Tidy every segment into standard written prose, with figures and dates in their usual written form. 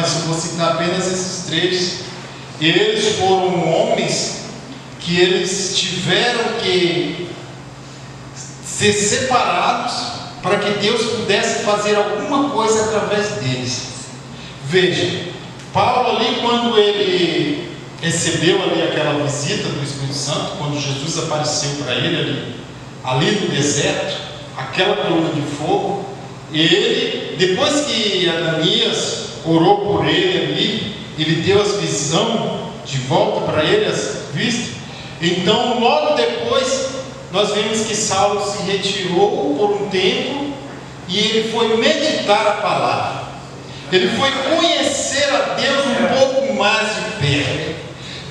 mas eu vou citar apenas esses três. Eles foram homens que eles tiveram que ser separados para que Deus pudesse fazer alguma coisa através deles. Veja, Paulo ali, quando ele recebeu ali aquela visita do Espírito Santo, quando Jesus apareceu para ele ali no deserto, aquela coluna de fogo, ele, depois que Ananias orou por ele ali, ele deu as visão de volta para ele, as vistas. Então logo depois nós vemos que Saulo se retirou por um tempo e ele foi meditar a palavra, ele foi conhecer a Deus um pouco mais de perto.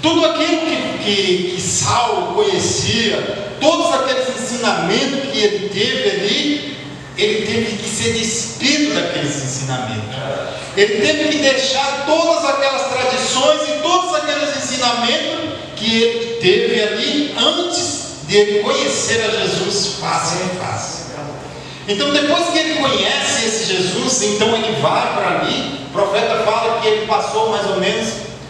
Tudo aquilo que Saulo conhecia, todos aqueles ensinamentos que ele teve ali, ele teve que ser despido daqueles ensinamentos. Ele teve que deixar todas aquelas tradições e todos aqueles ensinamentos que ele teve ali antes de ele conhecer a Jesus face a face. Então depois que ele conhece esse Jesus, então ele vai para ali. O profeta fala que ele passou mais ou menos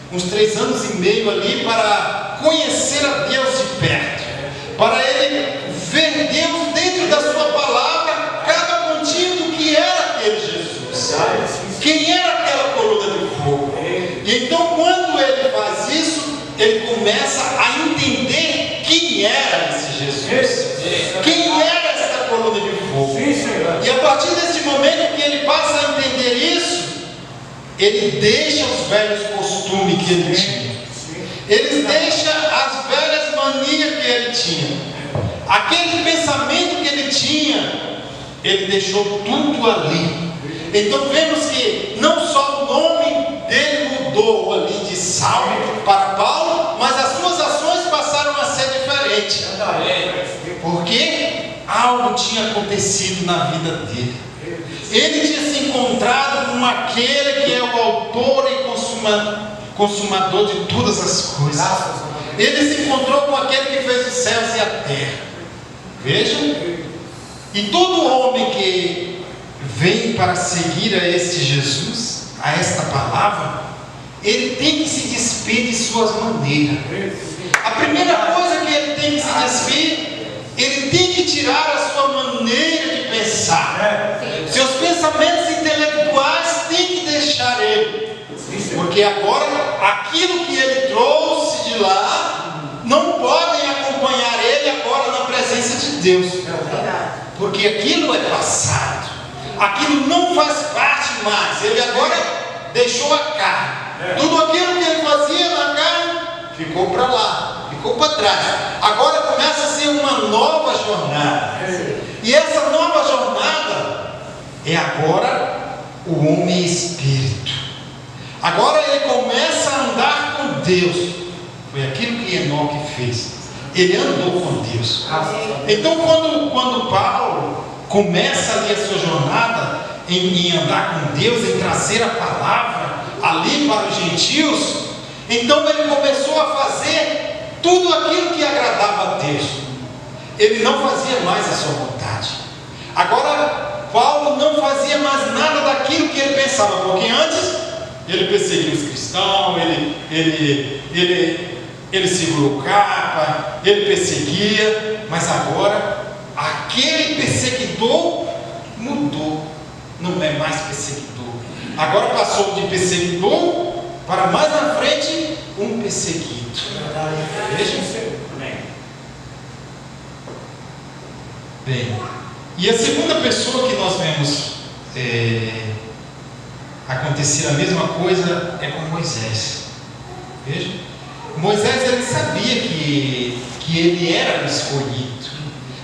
uns 3 anos e meio ali para conhecer a Deus de perto, para ele ver Deus dentro da sua palavra, cada pontinho do que era aquele Jesus, quem era aquela coluna de fogo. E então quando ele faz isso, ele começa a entender quem era esse Jesus, quem era essa coluna de fogo. E a partir desse momento que ele passa a entender isso, ele deixa os velhos costumes que ele tinha, ele deixa as velhas manias que ele tinha, aquele pensamento que ele tinha, ele deixou tudo ali. Então vemos que não só o nome dele mudou ali de Saulo para Paulo, mas as suas ações passaram a ser diferentes, porque algo tinha acontecido na vida dele. Ele tinha se encontrado com aquele que é o autor e consumador de todas as coisas. Ele se encontrou com aquele que fez os céus e a terra. Vejam, e todo homem que vem para seguir a este Jesus, a esta palavra, ele tem que se despir de suas maneiras. A primeira coisa que ele tem que se despir, ele tem que tirar a sua maneira de pensar. Seus pensamentos intelectuais tem que deixar ele, porque agora aquilo que ele trouxe de lá não podem acompanhar ele agora na presença de Deus, porque aquilo é passado, aquilo não faz parte mais. Ele agora deixou a carne, tudo aquilo que ele fazia na carne ficou para lá, ficou para trás. Agora começa a ser uma nova jornada, e essa nova jornada é agora o homem espírito. Agora ele começa a andar com Deus. Foi aquilo que Enoque fez, ele andou com Deus. Então quando Paulo começa ali a sua jornada em andar com Deus, em trazer a palavra ali para os gentios, então ele começou a fazer tudo aquilo que agradava a Deus. Ele não fazia mais a sua vontade. Agora Paulo não fazia mais nada daquilo que ele pensava, porque antes ele perseguia os cristãos, ele segurou capa, ele perseguia, mas agora aquele perseguidor mudou, não é mais perseguidor, agora passou de perseguidor para mais na frente um perseguido. Veja. Bem, e a segunda pessoa que nós vemos acontecer a mesma coisa é com Moisés. Veja, Moisés, ele sabia que ele era o escolhido,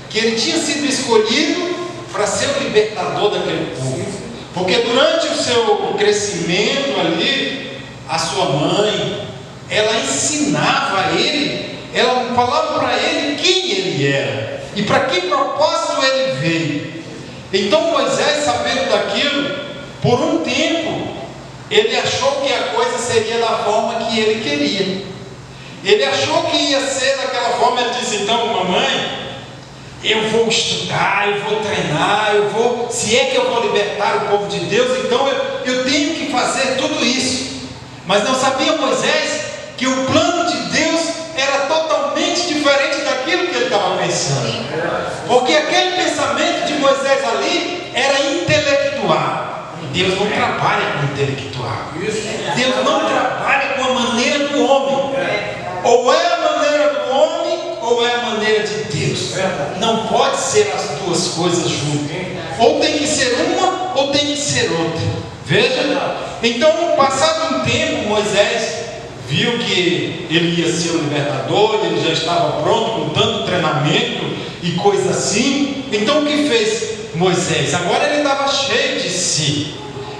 que ele tinha sido escolhido para ser o libertador daquele povo, porque durante o seu crescimento ali, a sua mãe, ela ensinava a ele, ela falava para ele quem ele era e para que propósito ele veio. Então Moisés, sabendo daquilo, por um tempo ele achou que a coisa seria da forma que ele queria. Ele achou que ia ser daquela forma. Ele disse: então, mamãe, eu vou estudar, eu vou treinar, se é que eu vou libertar o povo de Deus, então eu tenho que fazer tudo isso. Mas não sabia Moisés que o plano de Deus era totalmente diferente daquilo que ele estava pensando. Porque aquele pensamento de Moisés ali era intelectual. Deus não trabalha com intelectual. Deus não trabalha com a maneira do homem. Ou é a maneira do homem, ou é a maneira de Deus. Não pode ser as duas coisas juntas. Ou tem que ser uma, ou tem que ser outra. Veja. Então, passado um tempo, Moisés viu que ele ia ser o libertador, ele já estava pronto com tanto treinamento e coisa assim. Então o que fez Moisés? Agora ele estava cheio de si.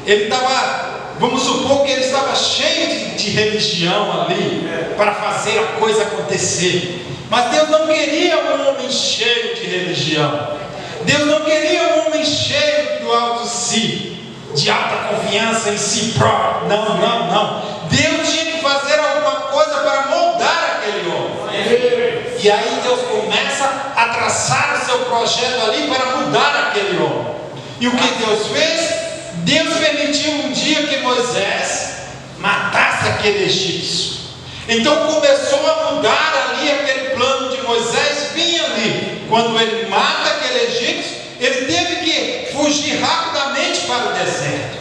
Ele estava, vamos supor que ele estava cheio de religião ali, para fazer a coisa acontecer. Mas Deus não queria um homem cheio de religião. Deus não queria um homem cheio do alto si, de alta confiança em si próprio. Não. Deus tinha que fazer alguma coisa para moldar aquele homem. E aí Deus começa a traçar o seu projeto ali para mudar aquele homem. E o que Deus fez? Deus permitiu um dia que Moisés matasse aquele egípcio. Então começou a mudar ali aquele plano de Moisés. Vinha ali, quando ele mata aquele egípcio, ele teve que fugir rapidamente para o deserto.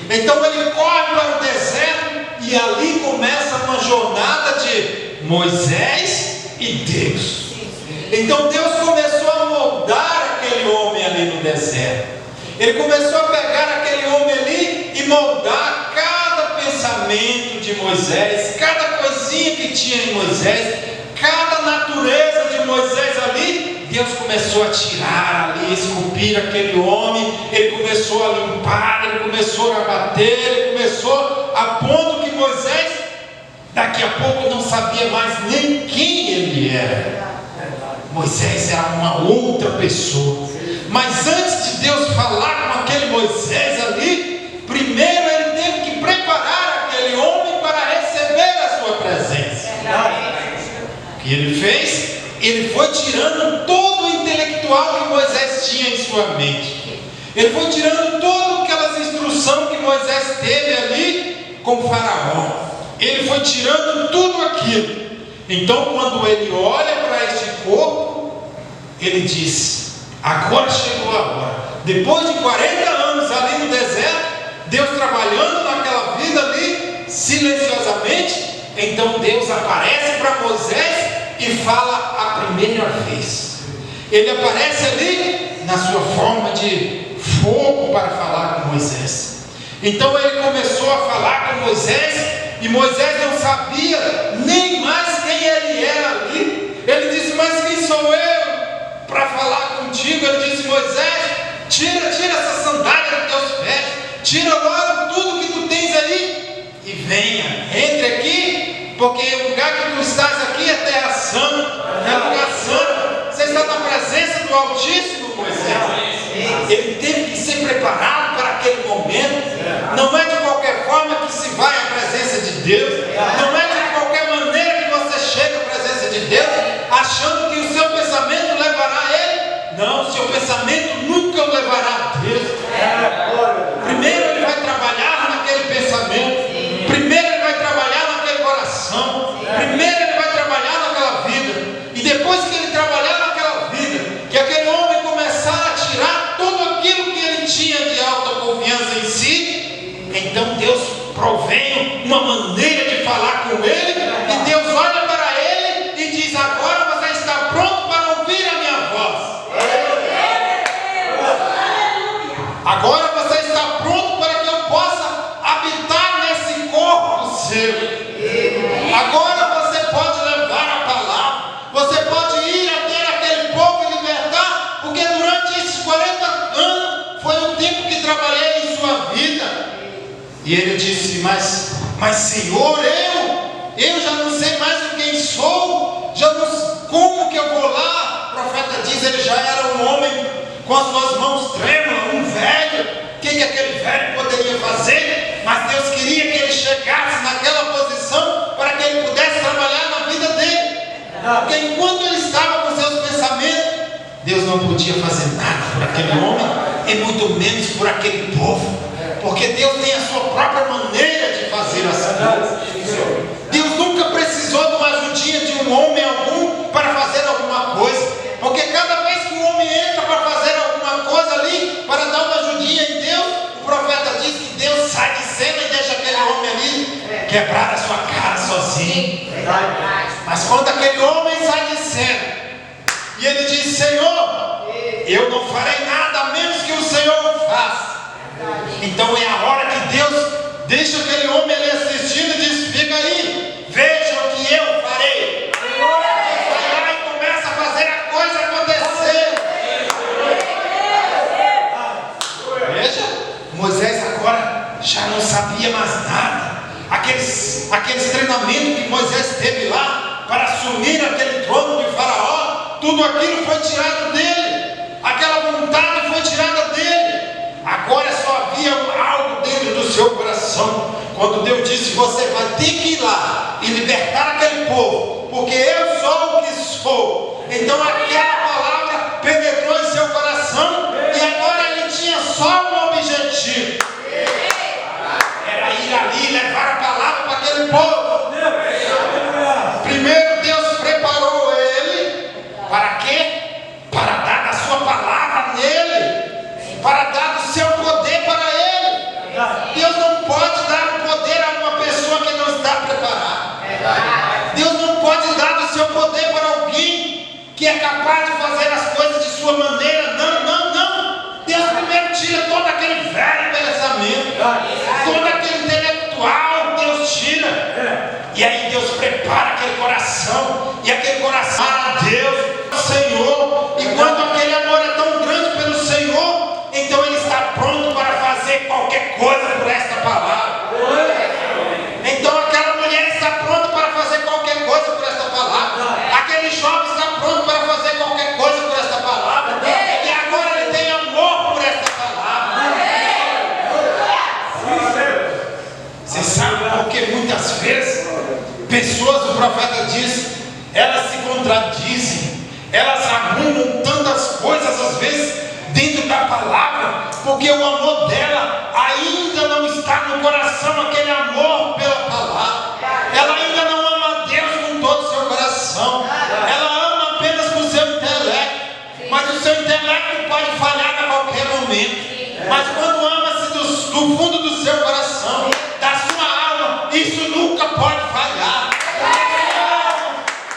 Então ele corre para o deserto e ali começa uma jornada de Moisés e Deus. Então Deus começou a moldar aquele homem ali no deserto. Ele começou a pegar aquele homem ali e moldar cada pensamento de Moisés, cada coisinha que tinha em Moisés, cada natureza de Moisés ali. Deus começou a tirar ali, esculpir aquele homem. Ele começou a limpar, ele começou a bater, ele começou a ponto que Moisés daqui a pouco não sabia mais nem quem ele era. Moisés era uma outra pessoa. Mas antes de Deus falar com aquele Moisés ali, primeiro ele teve que preparar aquele homem para receber a sua presença. O que ele fez? Ele foi tirando todo o intelectual que Moisés tinha em sua mente. Ele foi tirando todas aquelas instruções que Moisés teve ali com o faraó. Ele foi tirando tudo aquilo. Então quando ele olha para este corpo, ele diz: agora chegou a hora. Depois de 40 anos ali no deserto, Deus trabalhando naquela vida ali, silenciosamente, então Deus aparece para Moisés e fala a primeira vez. Ele aparece ali na sua forma de fogo para falar com Moisés. Então ele começou a falar com Moisés, e Moisés não sabia nem mais quem ele era ali. Ele disse: mas quem sou eu para falar contigo? Ele disse: Moisés, tira essa sandália dos teus pés, tira logo tudo que tu tens aí e venha, entre aqui, porque o lugar que tu estás aqui é terra santa, é lugar santo. Você está na presença do Altíssimo, Moisés. Ele teve que ser preparado para aquele momento. Não é de qualquer forma que se vai à presença de Deus. Não é de qualquer maneira que você chega à presença de Deus achando que o seu pensamento levará a Ele. Não, o seu pensamento nunca o levará a Deus. Primeiro ele vai trabalhar naquele pensamento. Primeiro ele vai trabalhar naquele coração. Primeiro ele vai trabalhar naquela vida. E depois que ele trabalhar naquela vida, que aquele homem começar a tirar tudo aquilo que ele tinha de alta confiança em si, então Deus provém uma maneira de falar com ele. E Deus olha para ele e diz: agora você está pronto para ouvir a minha voz. Agora você está pronto para que eu possa habitar nesse corpo seu. Agora você pode levar a palavra. Você pode ir até aquele povo e libertar, porque durante esses 40 anos foi o tempo que trabalhei em sua vida. E ele disse: mas Senhor, eu já não sei mais quem sou, já não, como que eu vou lá? O profeta diz: ele já era um homem com as suas mãos trêmulas, um velho. O que aquele velho poderia fazer? Mas Deus queria que ele chegasse naquela posição para que ele pudesse trabalhar na vida dele. Porque enquanto ele estava com seus pensamentos, Deus não podia fazer nada por aquele homem, e muito menos por aquele povo. Porque Deus tem a sua própria maneira de fazer as coisas. quebrar a sua cara sozinho. Mas quando aquele homem sai de cena e ele diz: Senhor, eu não farei nada a menos que o Senhor faça. Então é a hora que Deus deixa aquele homem ali assistindo e diz: fica aí, veja o que eu farei. Ele vai lá e começa a fazer a coisa acontecer. Veja, Moisés agora já não sabia mais nada. Aqueles treinamentos que Moisés teve lá para assumir aquele trono de Faraó, tudo aquilo foi tirado dele. Aquela vontade foi tirada dele. Agora só havia algo dentro do seu coração. Quando Deus disse: você vai ter que ir lá e libertar aquele povo, porque eu sou o que sou. Então aquela palavra penetrou em seu coração, e agora ele tinha só um objetivo: era ir ali e levar a palavra para aquele povo. Primeiro Deus preparou ele para quê? Para dar a sua palavra nele, para dar o seu poder para ele. Deus não pode dar o poder a uma pessoa que não está preparada. Deus não pode dar o seu poder para alguém que é capaz de fazer as coisas de sua maneira. Não, não, não. Deus primeiro tira todo aquele velho pensamento, todo aquele intelectual, Deus tira. E aí Deus prepara aquele coração, e aquele coração a Deus, Senhor. E quando aquele amor é tão grande pelo Senhor, então ele está pronto para fazer qualquer coisa por esta palavra. Então aquela mulher está pronta para fazer qualquer coisa por esta palavra. Aquele jovem está pronto para fazer qualquer coisa por esta palavra. E agora ele tem amor por esta palavra. Você sabe porque muitas vezes pessoas, o profeta diz, elas se contradizem, elas arrumam tantas coisas às vezes dentro da palavra, porque o amor dela ainda não está no coração, aquele amor pela palavra. Ela ainda não ama a Deus com todo o seu coração, ela ama apenas com o seu intelecto, mas o seu intelecto pode falhar a qualquer momento. Mas quando ama-se do fundo do seu coração, da sua alma, isso nunca pode falhar.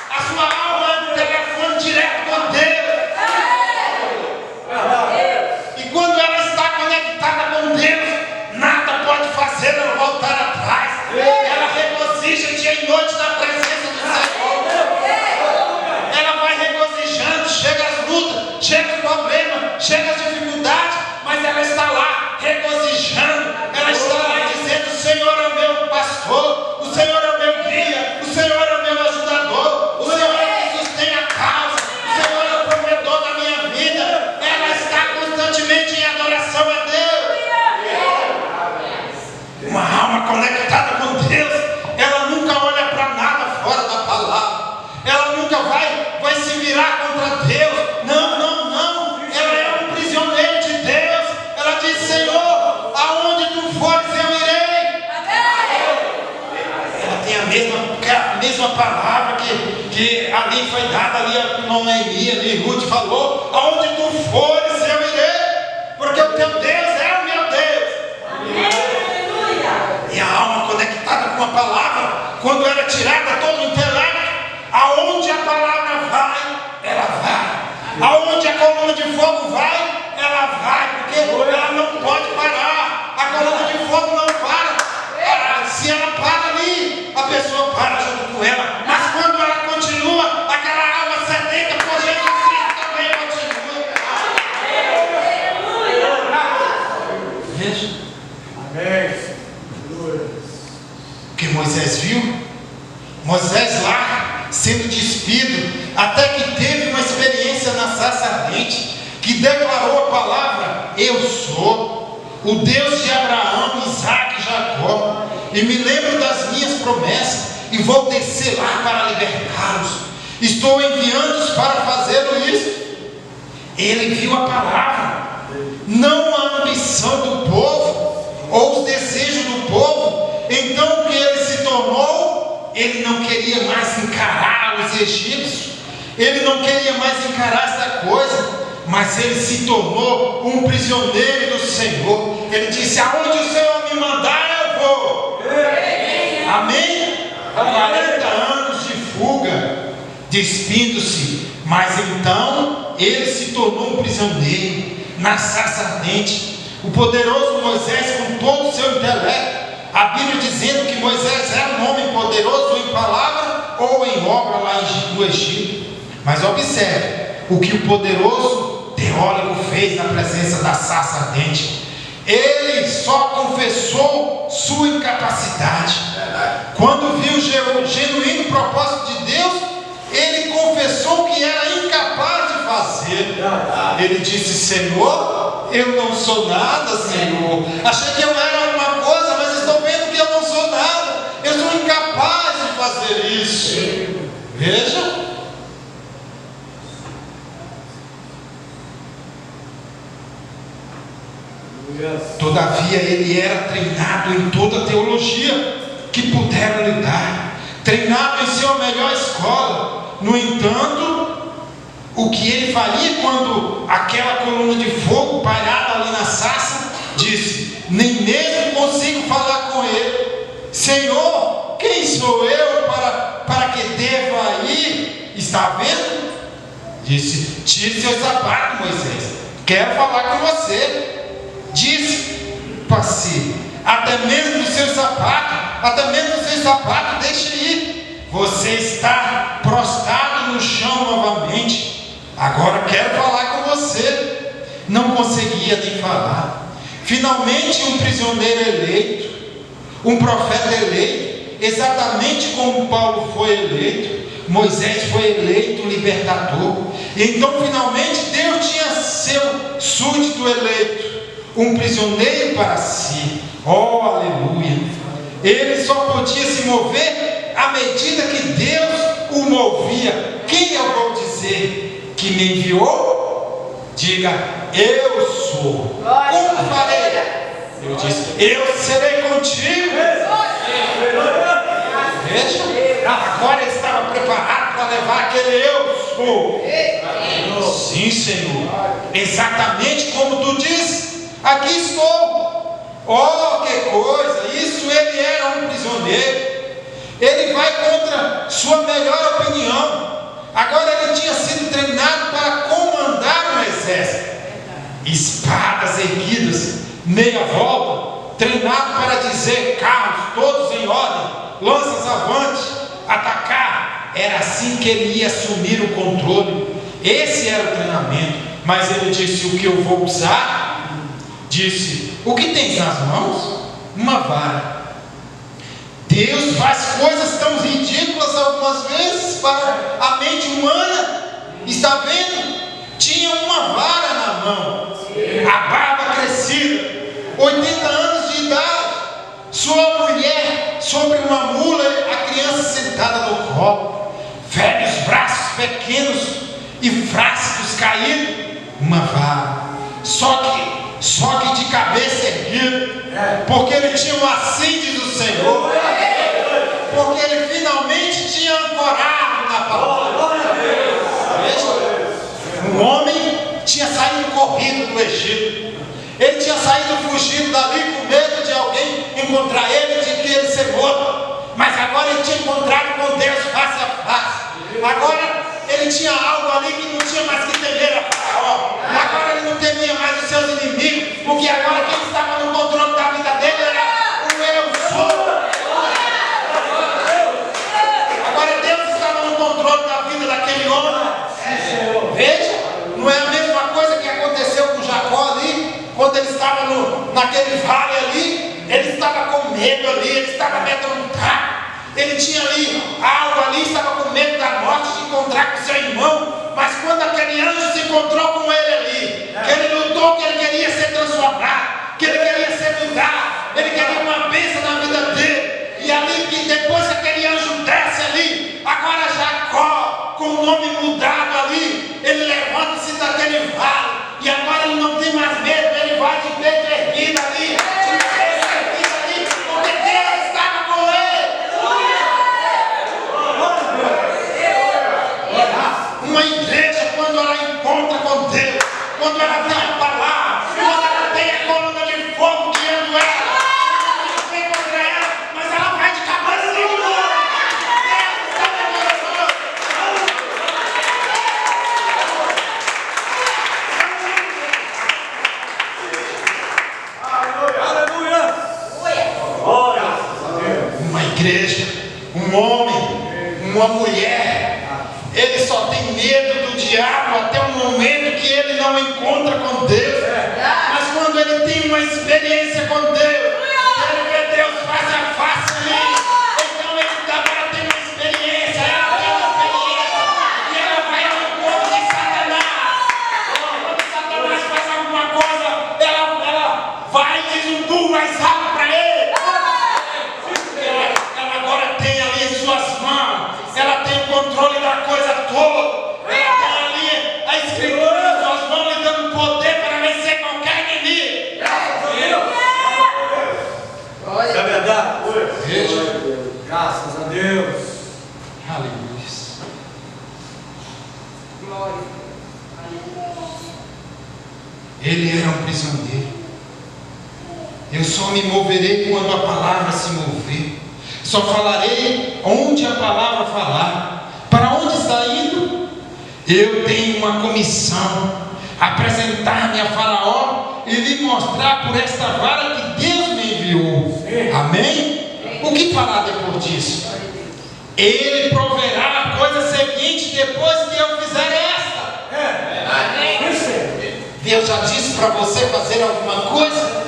A sua alma é um telefone direto com Deus. E quando ela está conectada com Deus, nada pode fazer ela voltar atrás. Ela regozija dia e noite na presença do Senhor. Ela vai regozijando, chega as lutas, chega os problemas, chega as dificuldades, mas ela está lá regozijando. Ela está lá dizendo: o Senhor é o meu pastor, o Senhor é o meu guia, o Senhor é o meu ajudador, o Senhor é que sustém a causa, o Senhor é o provedor da minha vida. Ela está constantemente em adoração a Deus. Uma alma conectada com Deus, ela nunca olha para nada fora da palavra. Ela nunca vai se virar contra Deus. Não, não, não. Ela é um prisioneiro de Deus. Ela diz: Senhor, aonde tu fores eu irei. Ela tem a mesma palavra que ali foi dada, ali Noemi, ali Ruth falou: aonde tu fores eu irei, porque o teu Deus é o meu Deus. E a alma conectada com a palavra, quando ela é tirada todo o intelecto, aonde a palavra vai, ela vai. Aonde a coluna de fogo vai, ela vai, porque ela não pode parar. A coluna de fogo não para. Se ela para ali, a pessoa para junto com ela. Mas quando ela continua, aquela alma sedenta por Jesus Cristo também continua. Veja. Amém. O que Moisés viu? Moisés lá sendo despido, até que teve uma experiência na sarça ardente, que declarou a palavra: eu sou o Deus de Abraão, Isaac e Jacó, e me lembro das minhas promessas, e vou descer lá para libertá-los. Estou enviando-os para fazê-lo isso. Ele viu a palavra, não a ambição do povo, ou os desejos do povo. Então o que ele se tornou? Ele não queria mais encarar os egípcios, ele não queria mais encarar essa coisa, mas ele se tornou um prisioneiro do Senhor. Ele disse: aonde o Senhor me mandar eu vou. Amém. 40 anos de fuga, despindo-se, mas então ele se tornou um prisioneiro na sarça ardente. O poderoso Moisés, com todo o seu intelecto, a Bíblia dizendo que Moisés era um homem poderoso em palavra ou em obra lá no Egito. Mas observe o que o poderoso teólogo fez na presença da sarça ardente. Ele só confessou sua incapacidade. Quando viu o genuíno propósito de Deus, ele confessou que era incapaz de fazer. Ele disse: Senhor, eu não sou nada, Senhor. Achei que eu era alguma coisa, mas estou vendo que eu não sou nada. Eu sou incapaz de fazer isso. Veja. Todavia ele era treinado em toda a teologia que puderam lhe dar, treinado em sua melhor escola. No entanto, o que ele faria quando aquela coluna de fogo pairada ali na sarça disse: nem mesmo consigo falar com ele. Senhor, quem sou eu para que deva ir? Está vendo? Disse: tire seus sapatos, Moisés, quero falar com você. Disse para si: até mesmo dos seus sapatos, deixe ir. Você está prostrado no chão novamente. Agora quero falar com você. Não conseguia nem falar. Finalmente, um prisioneiro eleito, um profeta eleito, exatamente como Paulo foi eleito, Moisés foi eleito libertador. Então, finalmente, Deus tinha seu súdito eleito, um prisioneiro para si. Oh, aleluia! Ele só podia se mover à medida que Deus o movia. Quem eu vou dizer que me enviou? Diga: eu sou. Como farei? Eu disse: eu serei contigo. Veja, agora ele estava preparado para levar aquele eu sou. Sim, Senhor, exatamente como tu disse. Aqui estou. Oh, que coisa! Isso, ele era um prisioneiro. Ele vai contra sua melhor opinião. Agora ele tinha sido treinado para comandar um exército. Espadas erguidas, meia volta, treinado para dizer: carros todos em ordem, lanças avante, atacar. Era assim que ele ia assumir o controle. Esse era o treinamento. Mas ele disse: o que eu vou usar? Disse: o que tens nas mãos? Uma vara. Deus faz coisas tão ridículas algumas vezes para a mente humana. Está vendo? Tinha uma vara na mão, a barba crescida, 80 anos de idade, sua mulher sobre uma mula, a criança sentada no colo, velhos braços pequenos e frascos caídos. Uma vara, só que de cabeça erguida, porque ele tinha um assim diz o Senhor, porque ele finalmente tinha ancorado na palavra. Um homem tinha saído corrido do Egito, ele tinha saído fugido dali com medo de alguém encontrar ele, de que ele ser morto, mas agora ele tinha encontrado com Deus face a face. Agora ele tinha algo ali que não tinha mais que temer a Faraó. Agora ele não temia mais os seus inimigos, porque agora quem estava no controle da vida dele era o eu sou. Agora Deus estava no controle da vida daquele homem. Veja, não é a mesma coisa que aconteceu com Jacó ali, quando ele estava naquele vale ali. Ele estava com medo ali, ele estava amedrontado. Ele tinha ali algo ali, estava com medo da morte, de encontrar com seu irmão. Mas quando aquele anjo se encontrou com ele ali, que ele lutou, que ele queria ser transformado, que ele queria ser mudado, ele queria uma bênção na vida dele. E ali, que depois que aquele anjo desce ali, agora Jacó, com o nome mudado ali, ele levanta-se daquele vale, e agora ele não tem mais medo, ele vai de peito erguido ali, porque Deus estava com ele. Uma igreja, quando ela encontra com Deus, quando ela tem a palavra, quando ela tem a coluna de fogo guiando ela, não vem contra ela, mas ela vai de cabeça segura. igreja, um homem, uma mulher, ele só tem medo do diabo até o momento que ele não encontra com Deus. Mas quando ele tem uma experiência com Deus, ele vê Deus face a face ali. Então ele agora tem uma experiência, ela tem uma experiência, e ela vai ao encontro de Satanás. Quando Satanás faz alguma coisa, ela vai e diz um tu mais rápido para ele. Ela agora tem ali em suas mãos, ela tem o controle da coisa toda. Ela tem ali a escritura em suas mãos, lhe dando poder para vencer qualquer inimigo. É verdade? Veja. Graças a Deus. Aleluia. Glória. Ele era um prisioneiro. Eu só me moverei quando a palavra se mover. Só falarei onde a palavra falar. Para onde está indo? Eu tenho uma comissão: apresentar-me a Faraó e lhe mostrar por esta vara que Deus me enviou. Amém? O que fará depois disso? Ele proverá a coisa seguinte depois que eu fizer esta. Deus já disse para você fazer alguma coisa?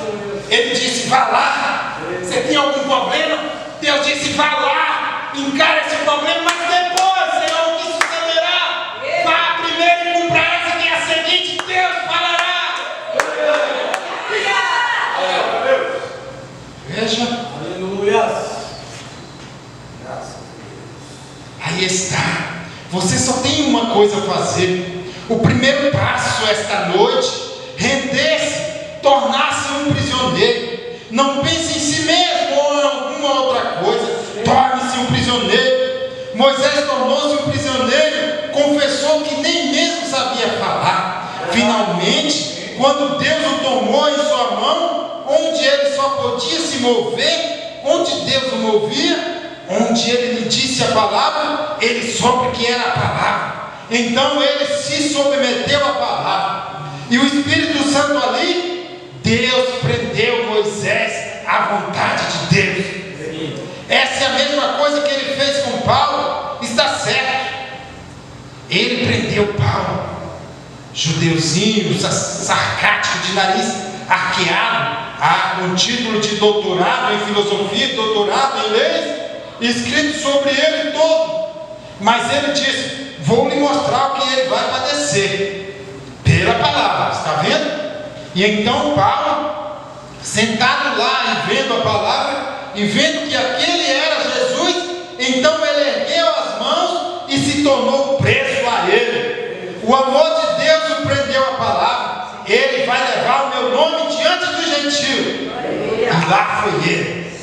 Ele disse: vá lá. Você tem algum problema? Deus disse: vá lá, encara esse problema, mas depois, Senhor, o que sucederá? Vá primeiro e cumpra essa que é a seguinte: Deus falará. Veja. Aleluia. Aí está. Você só tem uma coisa a fazer. O primeiro passo esta noite: render-se, tornar-se um prisioneiro. Não pense em si mesmo ou em alguma outra coisa. Torne-se um prisioneiro. Moisés tornou-se um prisioneiro, confessou que nem mesmo sabia falar. Finalmente, quando Deus o tomou em sua mão, onde ele só podia se mover, onde Deus o movia, onde ele lhe disse a palavra, ele soube que era a palavra. Então ele se submeteu à palavra. E o Espírito Santo ali, Deus prendeu Moisés à vontade de Deus. Essa é a mesma coisa que ele fez com Paulo. Está certo. Ele prendeu Paulo, judeuzinho, sarcástico, de nariz arqueado, com título de doutorado em filosofia, doutorado em leis, escrito sobre ele todo. Mas ele disse: vou lhe mostrar o que ele vai padecer pela palavra. Está vendo? E então Paulo, sentado lá e vendo a palavra, e vendo que aquele era Jesus, então ele ergueu as mãos e se tornou preso a ele. O amor de Deus o prendeu à palavra. Ele vai levar o meu nome diante do gentio. E lá foi ele.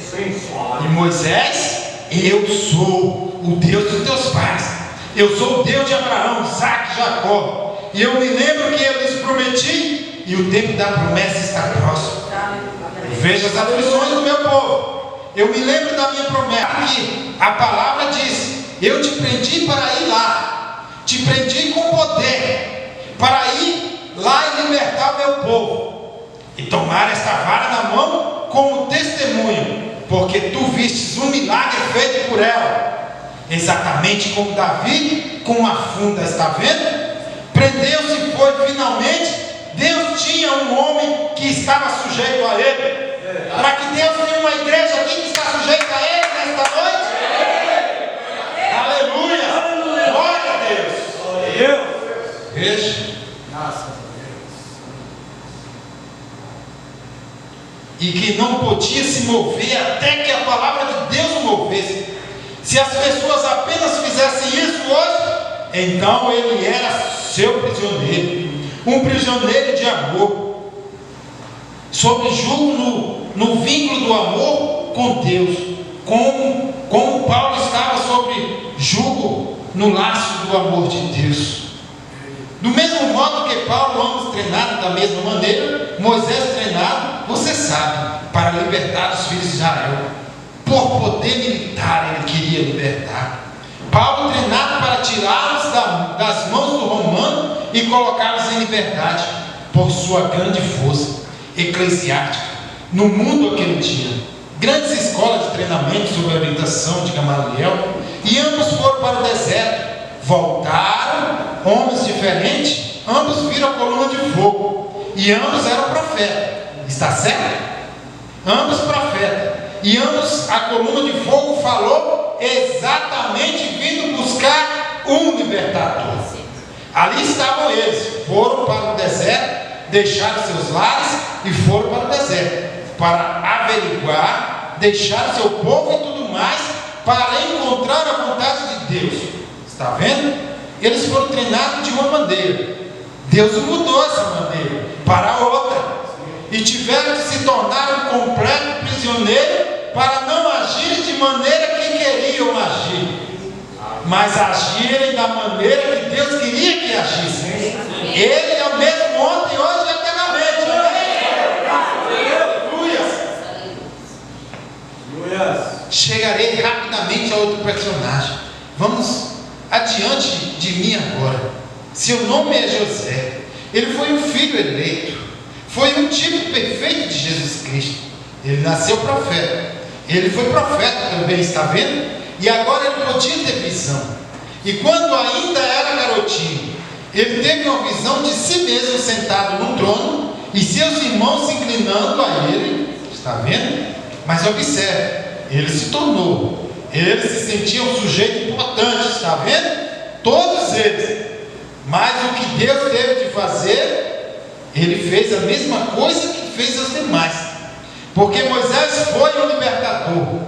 E Moisés: eu sou o Deus dos teus pais. Eu sou o Deus de Abraão, Isaque e Jacó. E eu me lembro que eu lhes prometi, e o tempo da promessa está próximo. Veja as aflições do meu povo. Eu me lembro da minha promessa. Aqui a palavra diz: eu te prendi para ir lá. Te prendi com poder para ir lá e libertar o meu povo, e tomar esta vara na mão como testemunho, porque tu vistes um milagre feito por ela, exatamente como Davi com a funda. Está vendo? Prendeu-se e foi finalmente. Deus tinha um homem que estava sujeito a ele. Para que Deus tenha uma igreja aqui que está sujeita a ele nesta noite. Aleluia. Glória a Deus. Veja. E que não podia se mover até que a palavra de Deus o movesse. Se as pessoas apenas fizessem isso hoje, então ele era seu prisioneiro. Um prisioneiro de amor, sob julgo no vínculo do amor com Deus, como Paulo estava sob julgo no laço do amor de Deus. Do mesmo modo que Paulo, ambos treinados da mesma maneira, Moisés treinado, você sabe, para libertar os filhos de Israel. Por poder militar ele queria libertar. Paulo treinado para tirá-los das mãos do romano e colocá-los em liberdade, por sua grande força eclesiástica no mundo aquele dia. grandes escolas de treinamento sob a orientação de Gamaliel, e ambos foram para o deserto. Voltaram, homens diferentes, ambos viram a coluna de fogo, e ambos eram profetas. Está certo? Ambos profetas, e ambos a coluna de fogo falou exatamente vindo buscar um libertador. Ali estavam eles, foram para o deserto, deixaram seus lares e foram para o deserto, para averiguar, deixar seu povo e tudo mais, para encontrar a vontade de Deus. Está vendo? Eles foram treinados de uma maneira, Deus mudou essa maneira para outra, e tiveram que se tornar um completo prisioneiro para não agirem de maneira que queriam agir, mas agirem da maneira que Deus queria que agissem. Ele é o mesmo ontem, hoje e eternamente. Aleluia. Chegarei rapidamente a outro personagem. Vamos adiante de mim agora. Seu nome é José. Ele foi um filho eleito. Foi um tipo perfeito de Jesus Cristo. Ele nasceu profeta. Ele foi profeta também, está vendo? E agora ele podia ter visão. E quando ainda era garotinho, ele teve uma visão de si mesmo sentado no trono e seus irmãos se inclinando a ele. Está vendo? Mas observe, ele se tornou. Ele se sentia um sujeito importante, está vendo? Todos eles. Mas o que Deus teve de fazer, ele fez a mesma coisa que fez aos demais. Porque Moisés foi um libertador,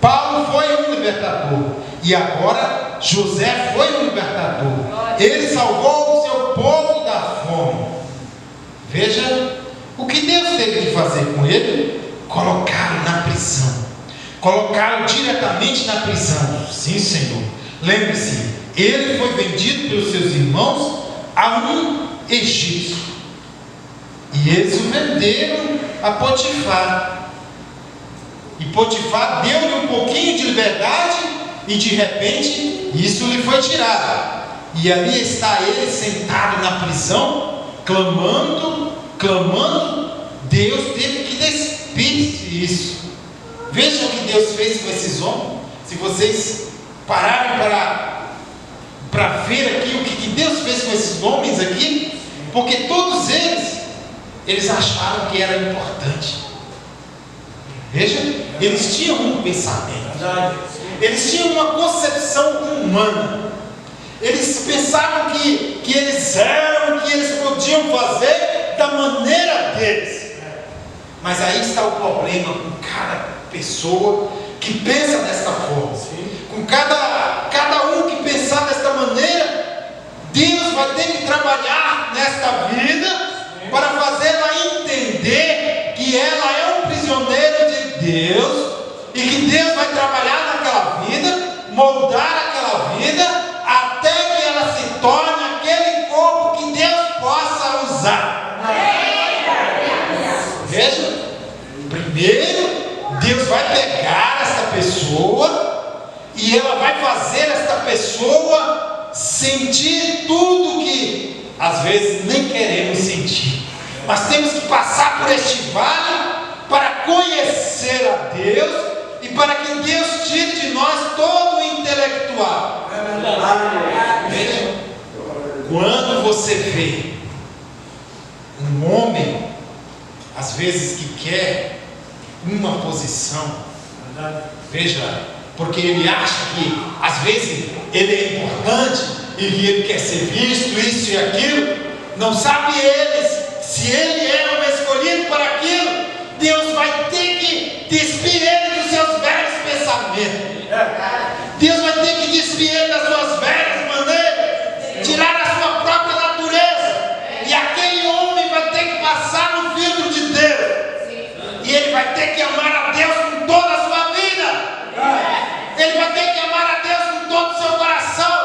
Paulo foi um libertador, e agora José foi um libertador. Ele salvou o seu povo da fome. Veja o que Deus teve de fazer com ele: colocá-lo na prisão, colocá-lo diretamente na prisão. Sim, Senhor. Lembre-se, ele foi vendido pelos seus irmãos a um egípcio, e eles o venderam a Potifar. E Potifar deu-lhe um pouquinho de liberdade, e de repente isso lhe foi tirado. E ali está ele sentado na prisão, clamando. Deus teve que despir isso. Vejam o que Deus fez com esses homens. Se vocês pararem para ver aqui o que Deus fez com esses homens aqui, porque todos eles acharam que era importante. Veja, eles tinham um pensamento, eles tinham uma concepção humana, eles pensavam que eles eram, que eles podiam fazer da maneira deles. Mas aí está o problema com cada pessoa que pensa desta forma. Com cada um que pensar desta maneira, Deus vai ter que trabalhar nesta vida para fazê-la entender que ela é um prisioneiro de Deus, e que Deus vai trabalhar naquela vida, moldar aquela vida, até que ela se torne aquele corpo que Deus possa usar. Veja, primeiro Deus vai pegar esta pessoa e ela vai fazer esta pessoa sentir tudo que às vezes nem queremos sentir, mas temos que passar por este vale para conhecer a Deus e para que Deus tire de nós todo o intelectual. Veja, quando você vê um homem, às vezes, que quer uma posição, veja, porque ele acha que às vezes ele é importante e ele quer ser visto, isso e aquilo, não sabe eles, se ele é um escolhido para aquilo, Deus vai ter que despir ele dos seus velhos pensamentos. Deus vai ter que despir ele das suas velhas maneiras, tirar a sua própria natureza, e aquele homem vai ter que passar no filtro de Deus, e ele vai ter que amar a Deus com toda a sua vida, ele vai ter que amar a Deus com todo o seu coração.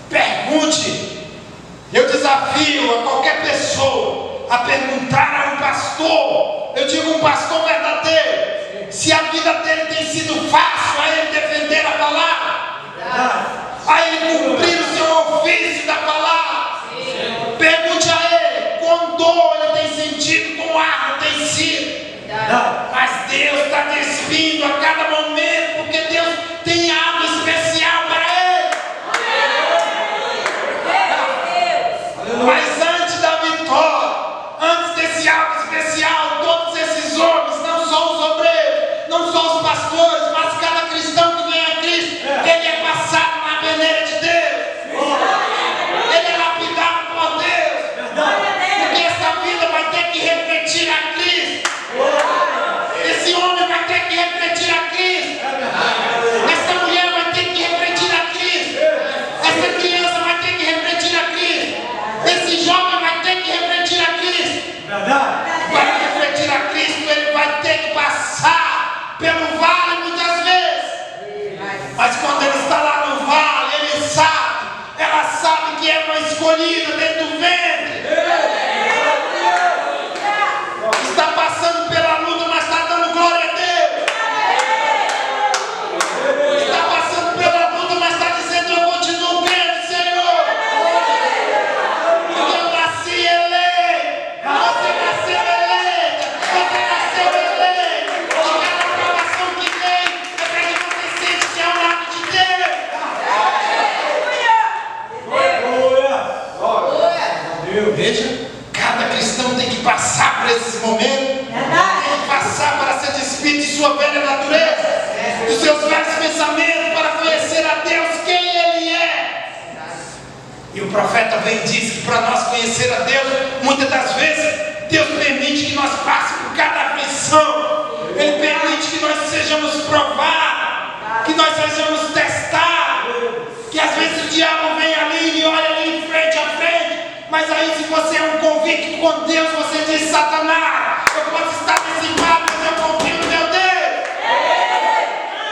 Pergunte, eu desafio a qualquer pessoa a perguntar bem-vindo a cada momento, porque Deus tem algo especial para ele. Mas antes da vitória, antes desse algo especial, todos esses homens, não só os obreiros, não só os pastores, mas cada cristão que vem a Cristo, ele é passado na peneira de Deus. Ele é lapidado por Deus. Porque essa vida vai ter que refletir a Cristo. Esse homem vai ter que refletir a Cristo. Essa mulher vai ter que refletir a Cristo. Essa criança vai ter que refletir a Cristo. Esse jovem vai ter que refletir a Cristo. Para refletir a Cristo, ele vai ter que passar pelo vale muitas vezes. Mas quando ele está lá no vale, ele sabe, ela sabe que é uma escolhida dentro do ventre. Está passando pela luta, mas está dando glória a Deus. Está passando pela luta, mas está dizendo: eu continuo crendo, Senhor. Porque eu nasci eleito. Você nasceu eleita. Você nasceu eleito. E cada provação que vem é para que você sente que é o lado de Deus. Veja, cada cristão tem que passar por esses momentos. Tem que passar para ser despido de sua velha natureza, dos seus velhos pensamentos, para conhecer a Deus, quem Ele é. E o profeta vem e diz que para nós conhecer a Deus, muitas das vezes, Deus permite que nós passemos por cada aflição. Ele permite que nós sejamos provados, que nós sejamos testados, que às vezes o diabo vem ali e olha ali frente a frente, mas aí se você é um convicto com Deus, você diz: Satanás, eu posso estar nesse vale, mas eu confio no meu Deus.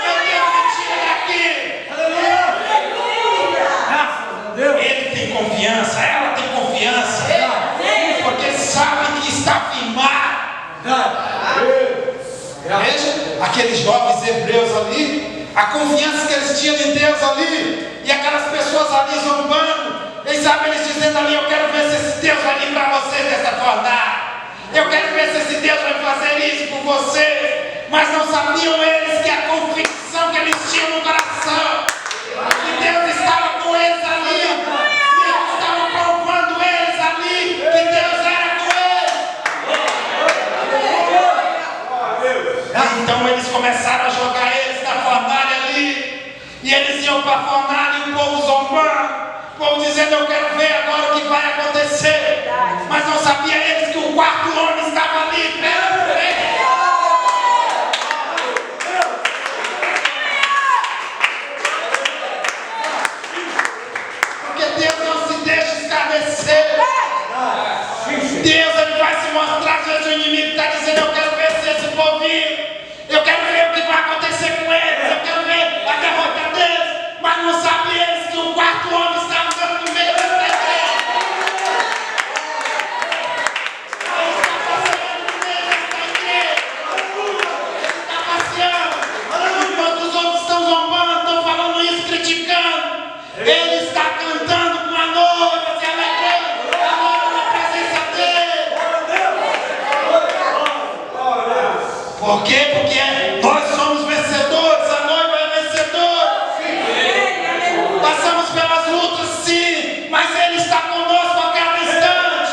Meu Deus me tira daqui. Ele tem confiança, ela tem confiança, porque sabe que está firmado. Veja, aqueles jovens hebreus ali, a confiança que eles tinham em Deus ali, e aquelas pessoas ali zombando, eles sabem, eles dizendo ali: eu quero ver se esse Deus vai livrar vocês dessa fornalha. Eu quero ver se esse Deus vai fazer isso por vocês. Mas não sabiam eles que a convicção que eles tinham no coração, que Deus estava com eles ali, e eles estavam provando eles ali que Deus era com eles. Então eles começaram a jogar eles na fornalha ali, e eles iam para a fornalha e o povo zombando, o povo dizendo: eu quero ver agora o que vai acontecer. Mas não sabia eles que o quarto homem estava ali esperando por eles. Porque Deus não se deixa escarnecer. Deus, ele vai se mostrar diante do inimigo, está dizendo: eu quero ver se esse povinho, eu quero ver o que vai acontecer com eles, eu quero ver a derrota deles. Mas não sabem eles que o quarto homem está andando no meio da igreja. Está passeando. Enquanto os outros estão zombando, estão falando isso, criticando, ele está cantando com a noiva, se alegrando, a noiva na presença dele. Por quê? Porque nós somos vencedores, a noiva é vencedora. Passamos pelas lutas, sim, mas Ele está conosco a cada instante.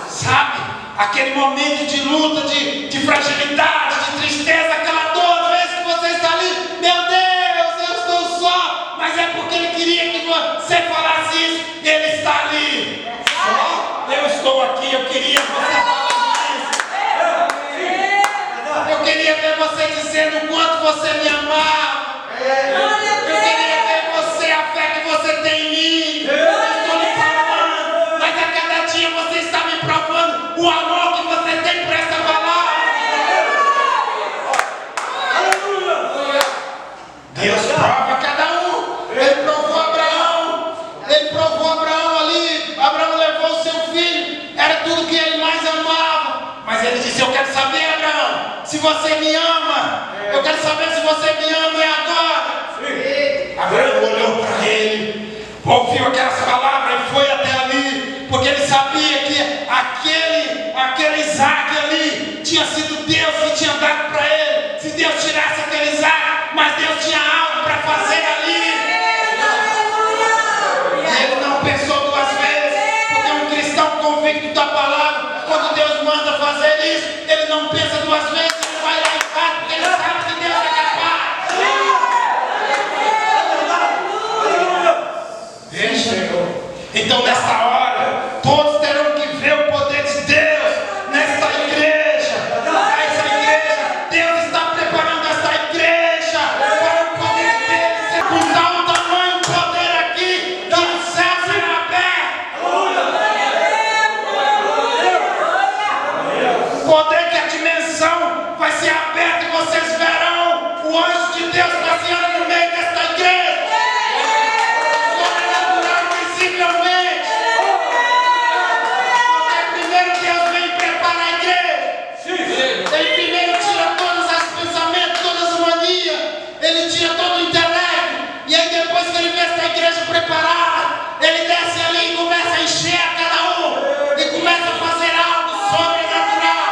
Sabe, aquele momento de luta, de fragilidade, de tristeza, aquela dor, às vezes que você está ali: meu Deus, eu estou só. Mas é porque Ele queria que você falasse isso. Ele está ali. Só eu estou aqui, eu queria que você falasse isso. Eu queria ver você dizendo o quanto você me amava. Eu queria ver você, a fé que você tem em mim. Eu estou lhe falando, mas a cada dia você está me provando o amor que você tem por essa palavra. Deus prova cada um. Ele provou Abraão. Ele provou Abraão ali. Abraão levou o seu filho. Era tudo que ele mais amava. Mas ele disse: eu quero saber, Abraão, se você me ama. Eu quero saber se você me ama agora. Abraão olhou para ele, ouviu aquelas palavras e foi até ali, porque ele sabia que aquele Isaac ali tinha sido Deus que tinha dado para Então nesta hora, todos terão que ver o poder de Deus nesta igreja. Essa igreja, Deus está preparando esta igreja para o poder dele ser com tal tamanho poder aqui que o céu será aberto. O poder que a dimensão vai ser aberta e vocês verão o anjo de Deus passeando no meio desta igreja. Sobrenatural, visivelmente. Porque primeiro Deus vem preparar a igreja. Ele primeiro tira todos os pensamentos, todas as manias. Ele tira todo o intelecto. E aí depois que ele vê esta igreja preparada, ele desce ali e começa a encher a cada um. E começa a fazer algo sobrenatural.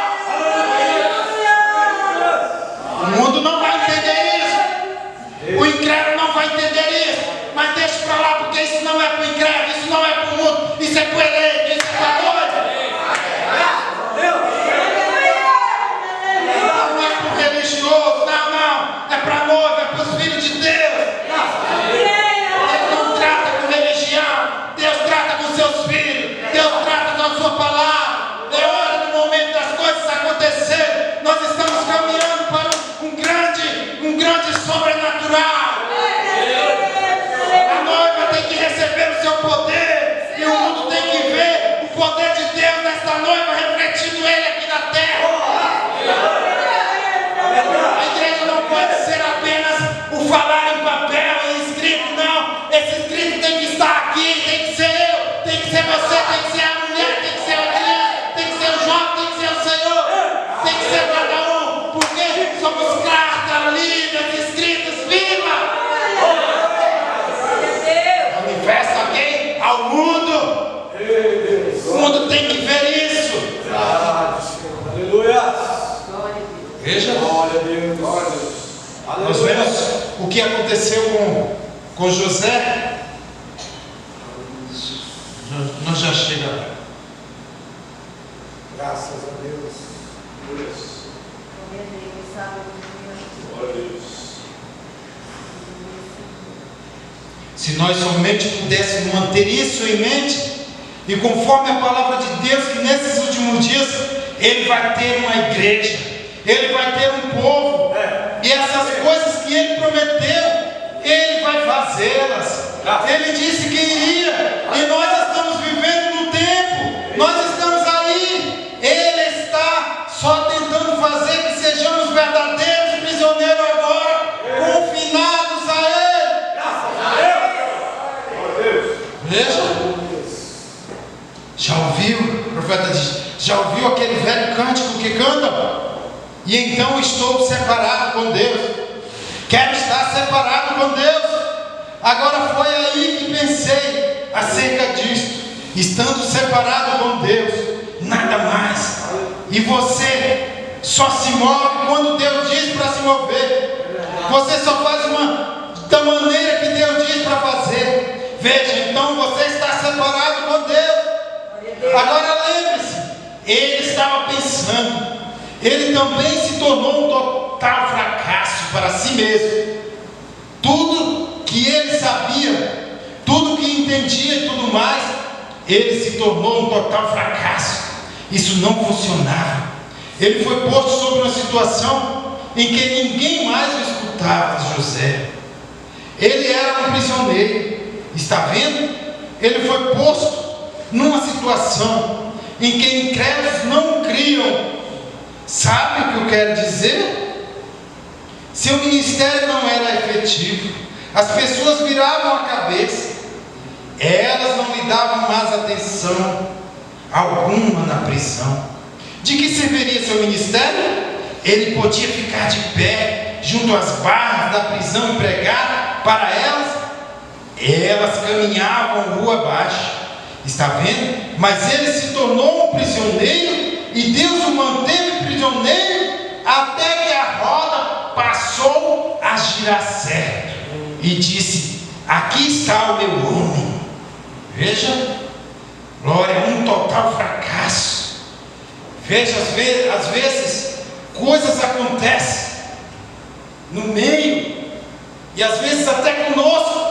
O mundo não vai entender isso. O incrédulo não vai entender isso. Mas deixa pra lá, porque isso não é pro incrédulo, isso não é pro mundo, isso é pro eleito, isso é pra noiva. Não é pro religioso, não. É pra noiva, é pros filhos de Deus. Deus não trata com religião, Deus trata com seus filhos, Deus trata com a sua palavra. É hora do momento das coisas acontecerem. Nós estamos caminhando para um grande sobrenatural. A noiva tem que receber o seu poder e o mundo tem que ver o poder de Deus nesta noiva refletindo ele aqui na terra. A igreja não pode ser apenas o falar em papel e escrito, não. Esse escrito tem que estar aqui, tem que ser eu, tem que ser você, tem que ser a mulher, tem que ser a criança, tem que ser o jovem, tem que ser o Senhor, tem que ser cada um, porque somos cartas lidas, escritas, vivas. Manifesta aqui ao mundo. O mundo tem que ver isso. Aleluia. Veja, Glória a Deus. nós vemos o que aconteceu com José. Nós já chegamos. Graças a Deus. Glória a Deus. Se nós somente pudéssemos manter isso em mente, e conforme a palavra de Deus, que nesses últimos dias Ele vai ter uma igreja, Ele vai ter um povo, e essas coisas que Ele prometeu, Ele vai fazê-las. Ele disse que iria, e nós estamos vivendo no tempo, nós estamos aí. Ele está só tentando fazer que sejamos verdadeiros prisioneiros agora, confinados a Ele. Veja, já ouviu, o profeta diz, já ouviu aquele velho cântico que canta? E então estou separado com Deus, quero estar separado com Deus. Agora foi aí que pensei acerca disto, estando separado com Deus, nada mais. E você só se move quando Deus diz para se mover. Você só faz da maneira que Deus diz para fazer. Veja, então você está separado com Deus. Agora lembre-se, ele estava pensando, ele também se tornou um total fracasso para si mesmo. Tudo que ele sabia, tudo que entendia e tudo mais, ele se tornou um total fracasso. Isso não funcionava. Ele foi posto sobre uma situação em que ninguém mais o escutava. José, ele era um prisioneiro. Está vendo? Ele foi posto numa situação em que incrédulos não criam. Sabe o que eu quero dizer? Seu ministério não era efetivo, as pessoas viravam a cabeça, elas não lhe davam mais atenção alguma na prisão. De que serviria seu ministério? Ele podia ficar de pé junto às barras da prisão e pregar para elas. Elas caminhavam rua abaixo, está vendo? Mas ele se tornou um prisioneiro, e Deus o manteve prisioneiro até que a roda passou a girar certo, e disse: aqui está o meu homem. Veja, glória, um total fracasso. Veja, às vezes coisas acontecem no meio, e às vezes até conosco,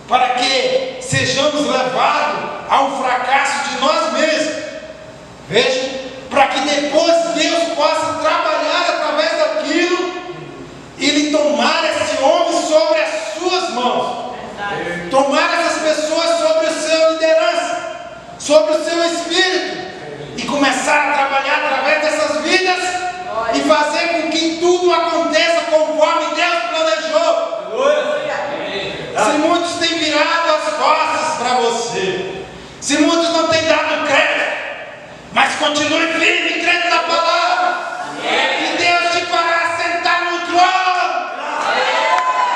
para que sejamos levados a um fracasso de nós mesmos. Veja, para que depois Deus possa trabalhar através daquilo e lhe tomar esse homem sobre as suas mãos. Tomar essas pessoas sobre a sua liderança, sobre o seu espírito, e começar a trabalhar através dessas vidas e fazer com que tudo aconteça conforme Deus planejou. Se muitos têm virado as costas para você, se muitos não têm dado crédito, mas continue firme crendo na palavra, e Deus te fará sentar no trono.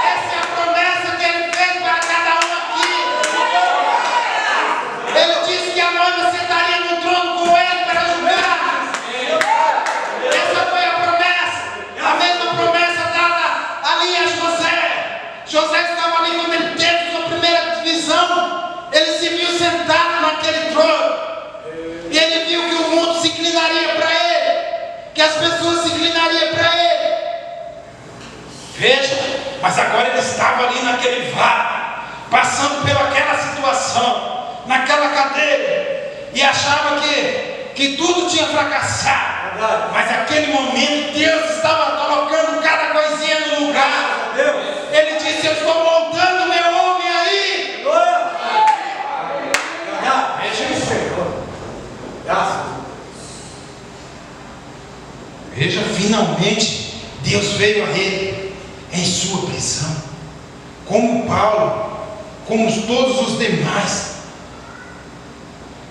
Essa é a promessa que Ele fez para cada um aqui. Ele disse que a noiva sentaria no trono com Ele para julgar. Essa foi a promessa, a mesma promessa dada ali a José. José estava ali quando ele teve sua primeira visão. Ele se viu sentado naquele trono, e ele viu que o mundo se inclinaria para ele, que as pessoas se inclinariam para ele. Veja, mas agora ele estava ali naquele vale, passando pelaquela situação, naquela cadeia, e achava que tudo tinha fracassado. Mas naquele momento Deus estava colocando cada coisinha no lugar. Ele disse: eu estou montando meu homem aí. Veja, finalmente Deus veio a ele em sua prisão, como Paulo, como todos os demais.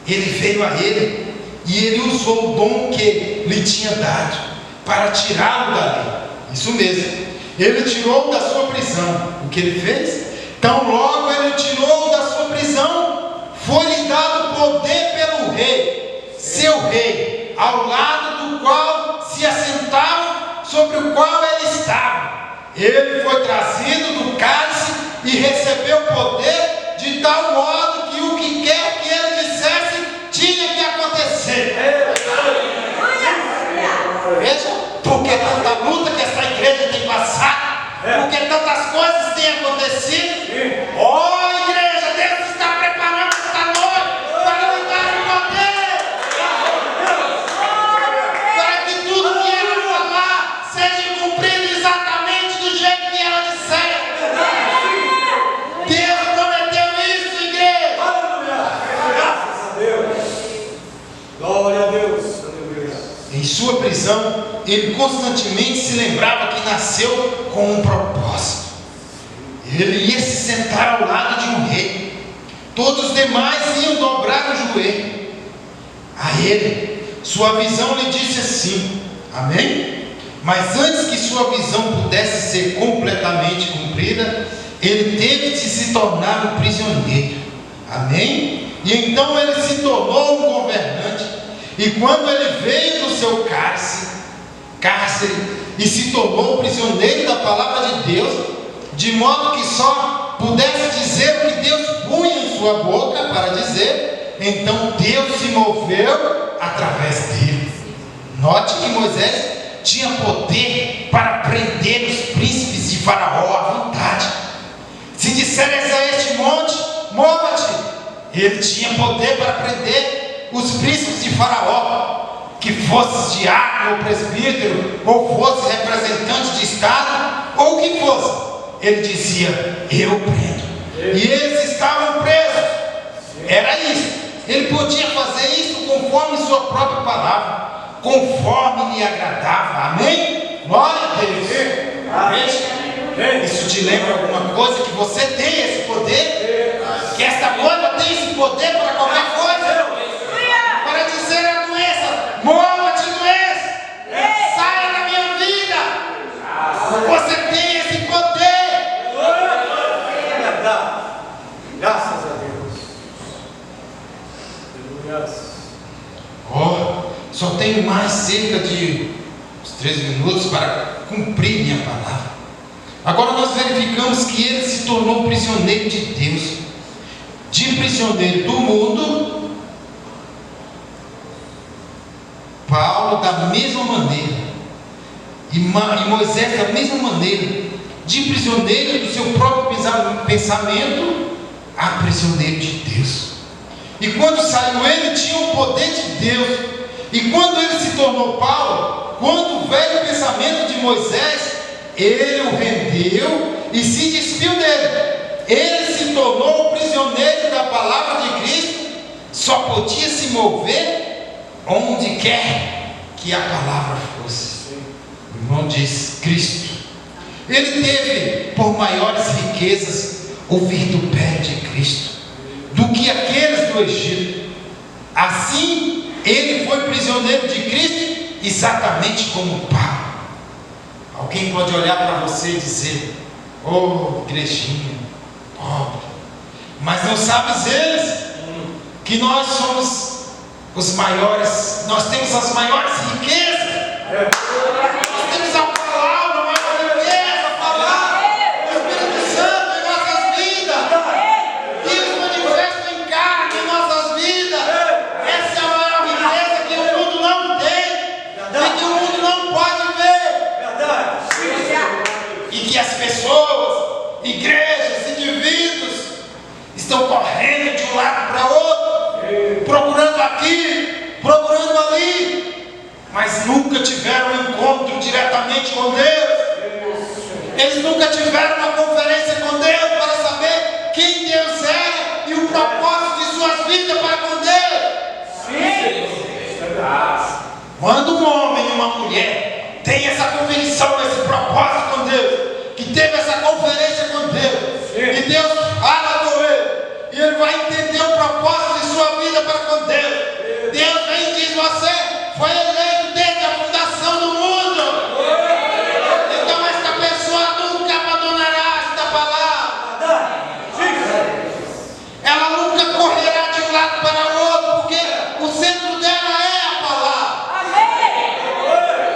Ele veio a ele e ele usou o dom que lhe tinha dado para tirá-lo dali. Isso mesmo, ele tirou da sua prisão. O que ele fez? Então logo ele tirou da sua prisão, foi-lhe dado poder pelo rei, seu rei, ao lado do qual se assentava, sobre o qual ele estava. Ele foi trazido do cálice e recebeu poder de tal modo que o que quer que ele dissesse tinha que acontecer. Veja, porque tanta luta que essa igreja tem passado, porque tantas coisas têm acontecido. Oh, igreja, Deus está preparando esta noite para lhe dar o poder, para que tudo que ela falar seja cumprido exatamente do jeito que ela disser. Deus prometeu isso, igreja. Graças a Deus. Glória a Deus. Em sua prisão, ele constantemente se lembrava que nasceu com um propósito. Ele ia se sentar ao lado de um rei. Todos os demais iam dobrar o joelho a ele. Sua visão lhe disse assim: amém? Mas antes que sua visão pudesse ser completamente cumprida, ele teve de se tornar um prisioneiro. Amém? E então ele se tornou um governante. E quando ele veio do seu cárcere e se tornou prisioneiro da palavra de Deus, de modo que só pudesse dizer o que Deus punha em sua boca para dizer, então Deus se moveu através dele. Note que Moisés tinha poder para prender os príncipes de Faraó à vontade. Se disseres a este monte, mova-te, ele tinha poder para prender os príncipes de Faraó, que fosse diácono ou presbítero, ou fosse representante de estado, ou o que fosse. Ele dizia: eu prendo. E eles estavam presos. Era isso. Ele podia fazer isso conforme sua própria palavra, conforme lhe agradava. Amém? Glória a Deus. Veja, isso te lembra alguma coisa? Que você tem esse poder? Que esta noiva tem esse poder para qualquer coisa? Para dizer à doença: mova-te, doença, saia da minha vida. Você tem esse poder. Graças a Deus. Oh, só tenho mais cerca de uns 13 minutos para cumprir minha palavra. Agora nós verificamos que ele se tornou prisioneiro de Deus, de prisioneiro do mundo. Paulo da mesma maneira, e Moisés da mesma maneira, de prisioneiro do seu próprio pensamento, prisioneiro de Deus. E quando saiu, ele tinha o poder de Deus. E quando ele se tornou Paulo, quando o velho pensamento de Moisés, ele o rendeu e se despiu dele. Ele se tornou o prisioneiro da palavra de Cristo. Só podia se mover onde quer que a palavra fosse. O irmão diz: Cristo. Ele teve por maiores riquezas o vitupério de Cristo do que aqueles do Egito. Assim, ele foi prisioneiro de Cristo, exatamente como Paulo. Alguém pode olhar para você e dizer: oh, igrejinha, pobre. Mas não sabes eles que nós somos os maiores, nós temos as maiores riquezas. Nós temos a palavra, a maior riqueza, a palavra, o Espírito Santo em nossas vidas. Deus manifesta em carne em nossas vidas. Essa é a maior riqueza que o mundo não tem e que o mundo não pode ver. E que as pessoas, igrejas, indivíduos estão correndo de um lado para outro, procurando aqui, procurando ali, mas nunca tiveram um encontro diretamente com Deus. Eles nunca tiveram uma conferência com Deus para saber quem Deus é e o propósito de suas vidas para com Deus. Quando um homem e uma mulher têm essa convicção, esse propósito com Deus, que teve essa conferência com Deus, e Deus fala com ele, e ele vai entender o propósito de sua vida para com Deus. Deus vem e diz: você foi eleito desde a fundação do mundo. Então esta pessoa nunca abandonará esta palavra. Ela nunca correrá de um lado para o outro, porque o centro dela é a palavra.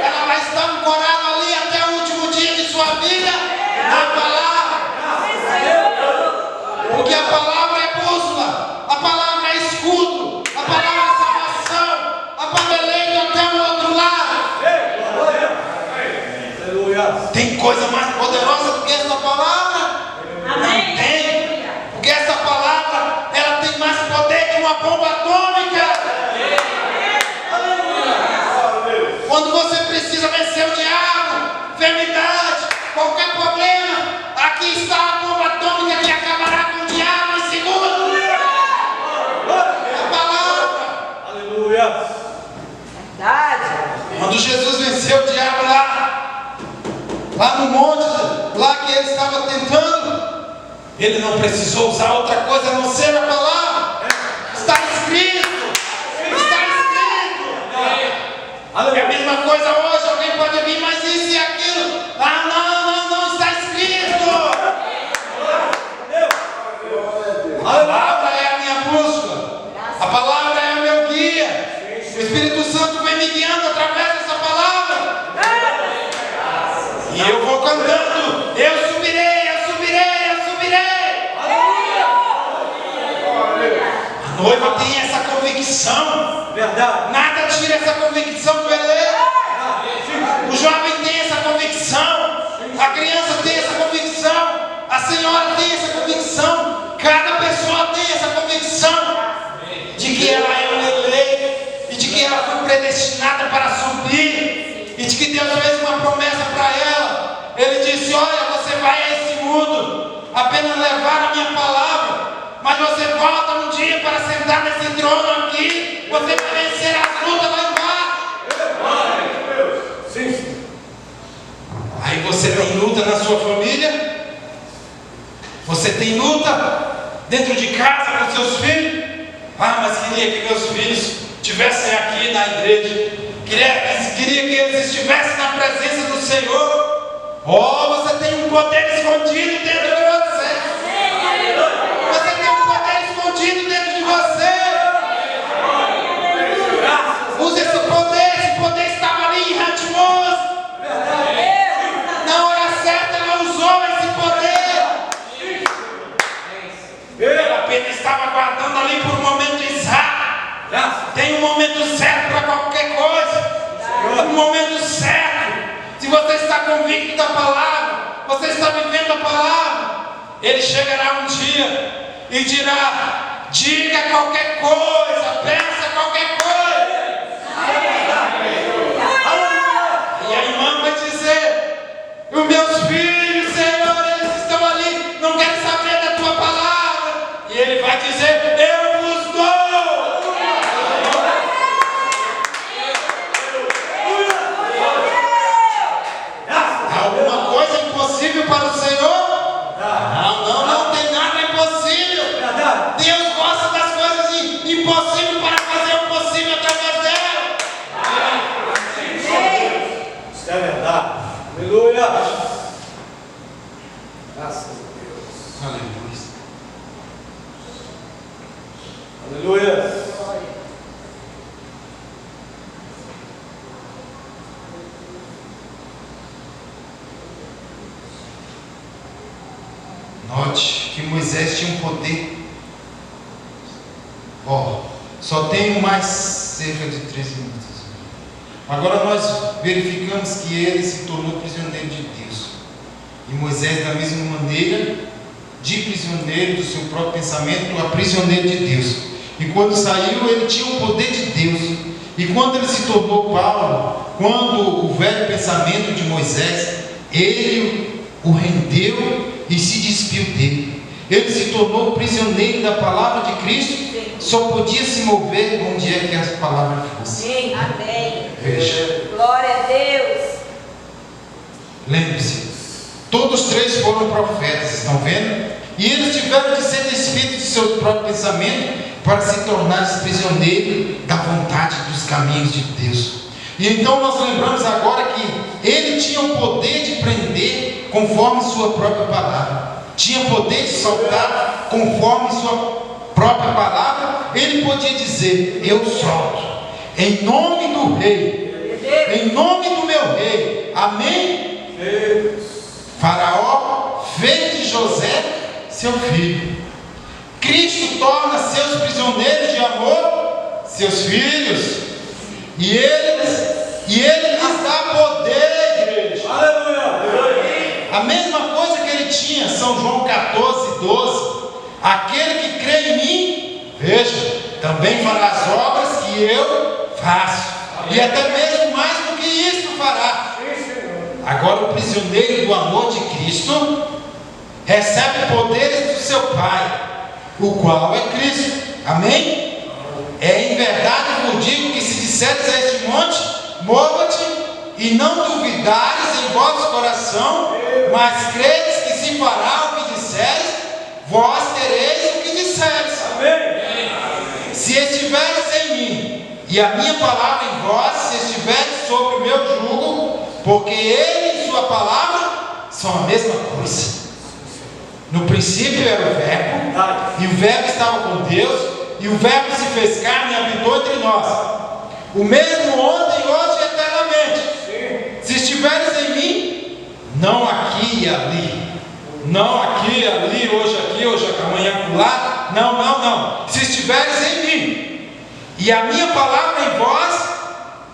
Ela vai estar ancorada ali até o último dia de sua vida na palavra. Porque a palavra é bússola, a palavra é escudo, a palavra é salvação, a palavra é lei até o outro lado. Tem coisa mais poderosa do que essa palavra? Não tem. Porque essa palavra, ela tem mais poder que uma bomba atômica. Quando você precisa vencer o diabo, enfermidade, qualquer problema, aqui está a bomba atômica que acabará com o diabo em segundos. A palavra. Aleluia. Verdade. Quando Jesus venceu o diabo lá no monte, lá que ele estava tentando, ele não precisou usar outra coisa a não ser a palavra. Está escrito. Está escrito. É a mesma coisa hoje. Alguém pode vir, mas isso e aquilo. Não, está escrito. A palavra é a minha bússola. A palavra é o meu guia. O Espírito Santo vem me guiando através dessa palavra. E eu vou cantando: eu subirei, eu subirei, eu subirei. A noiva tem essa convicção. Verdade. Nada tira essa convicção do eleito. O jovem tem essa convicção. A criança tem essa convicção. A senhora tem essa convicção. Cada pessoa tem essa convicção de que ela é um eleito e de que ela foi predestinada para subir e de que Deus fez uma promessa para ela. Ele disse: olha, você vai a esse mundo apenas levar a minha palavra, mas você volta um dia para sentar nesse trono aqui. Você vai vencer as lutas lá embaixo. Sim. Aí você tem luta na sua família, você tem luta dentro de casa com seus filhos. Mas queria que meus filhos estivessem aqui na igreja, queria que eles estivessem na presença do Senhor. Você tem um poder escondido dentro de você. Você tem um poder escondido dentro de você. Use esse poder estava ali em Hatmos. Na hora certa ela usou esse poder. Ela apenas estava guardando ali por um momento exato. Tem um momento certo para qualquer coisa. Um momento certo. Se você está convicto da palavra, você está vivendo a palavra, ele chegará um dia e dirá: diga qualquer coisa, peça qualquer coisa. E a irmã vai dizer: os meus filhos, Senhor, eles estão ali, não querem saber da tua palavra. E ele vai dizer: eu vos dou. Alguma coisa impossível para o Senhor? Não tem nada impossível. Deus gosta das coisas impossíveis para fazer o possível através dela. Isso é verdade. Aleluia. Graças a Deus. Aleluia. Aleluia. Note que Moisés tinha um poder. Só tenho mais cerca de 13 minutos. Agora nós verificamos que ele se tornou prisioneiro de Deus. E Moisés, da mesma maneira, de prisioneiro do seu próprio pensamento a prisioneiro de Deus. E quando saiu, ele tinha o poder de Deus. E quando ele se tornou Paulo, quando o velho pensamento de Moisés, ele o rendeu e se despiu dele. Ele se tornou prisioneiro da palavra de Cristo. Só podia se mover onde é que as palavras fossem. Amém. Veja. Glória a Deus. Lembre-se, todos três foram profetas, estão vendo? E eles tiveram que ser despidos de seu próprio pensamento para se tornar prisioneiros da vontade dos caminhos de Deus. E então nós lembramos agora que ele tinha o poder de prender conforme sua própria palavra. Tinha poder de soltar conforme sua própria palavra. Ele podia dizer: eu solto, em nome do rei, em nome do meu rei. Amém? Faraó fez de José seu filho. Cristo torna seus prisioneiros de amor seus filhos. E ele lhes dá poder, igreja. Aleluia. A mesma coisa que ele tinha, São João 14, 12. Aquele que crê em mim, veja, também fará as obras que eu faço. E até mesmo mais do que isso fará. Agora o prisioneiro do amor de Cristo recebe poderes do seu Pai, o qual é Cristo. Amém? Em verdade vos digo que se disseres a este monte, mova-te, e não duvidares em vosso coração, mas credes que se fará o que disseres, vós tereis o que disseres. Amém. Se estiveres em mim, e a minha palavra em vós, se estiveres sobre o meu jugo, porque ele e sua palavra são a mesma coisa. No princípio era o Verbo, e o Verbo estava com Deus, e o Verbo se fez carne e habitou entre nós. O mesmo ontem, hoje e eternamente. Se estiveres em mim, não aqui e ali, não aqui e ali, hoje amanhã lá, não. Se estiveres em mim, e a minha palavra em vós,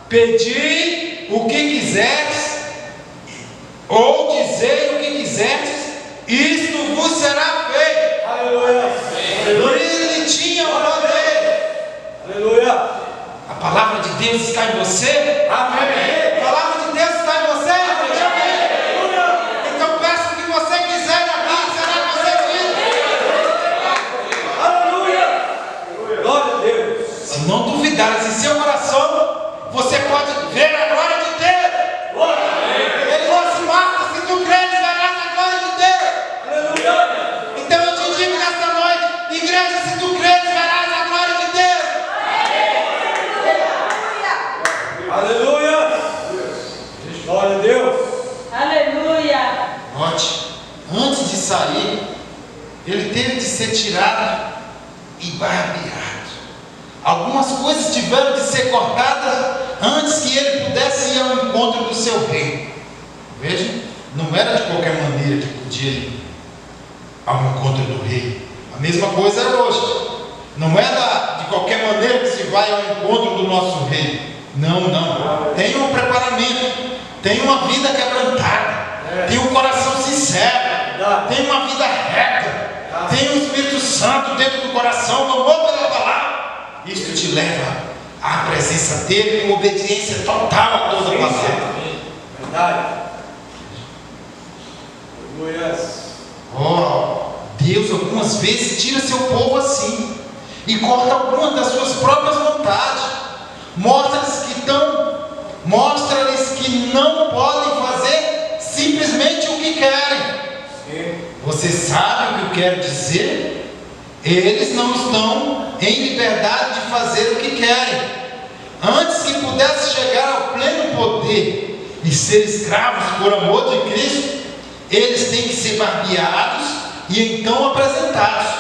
pedi o que quiseres, ou dizei o que quiseres, isto vos será feito. Aleluia. Ele tinha o poder. Aleluia. A palavra de Deus está em você? Amém. A palavra de Deus está em você? Então peça o que você quiser aqui, será concedido. Aleluia. Glória a Deus. Se não duvidares em seu coração, você pode ver a glória de Deus. Ele disse: Marta, se tu creres, verás a glória de Deus. Aleluia. Então eu te digo nesta noite, igreja, se tu creres, verás a glória de Deus. Aleluia. Glória a Deus. Aleluia. Note, antes de sair, ele teve de ser tirado e barbeado. Algumas coisas tiveram de ser cortadas antes que ele pudesse ir ao encontro do seu rei. Veja, não era de qualquer maneira que podia ir ao encontro do rei. A mesma coisa é hoje. Não é de qualquer maneira que se vai ao encontro do nosso rei. Não. Tem um preparamento, tem uma vida quebrantada, tem um coração sincero, tem uma vida reta. tem o Espírito Santo dentro do coração, no amor pela palavra, isto te leva à presença dele com obediência total a toda a palavra. Verdade. Aleluia. Oh, Deus algumas vezes tira seu povo assim e corta algumas das suas próprias vontades. Mostra-lhes que não podem fazer simplesmente o que querem. Sim. Você sabe o que eu quero dizer? Eles não estão em liberdade de fazer o que querem. Antes que pudesse chegar ao pleno poder e ser escravos por amor de Cristo, eles têm que ser barbeados e então apresentados.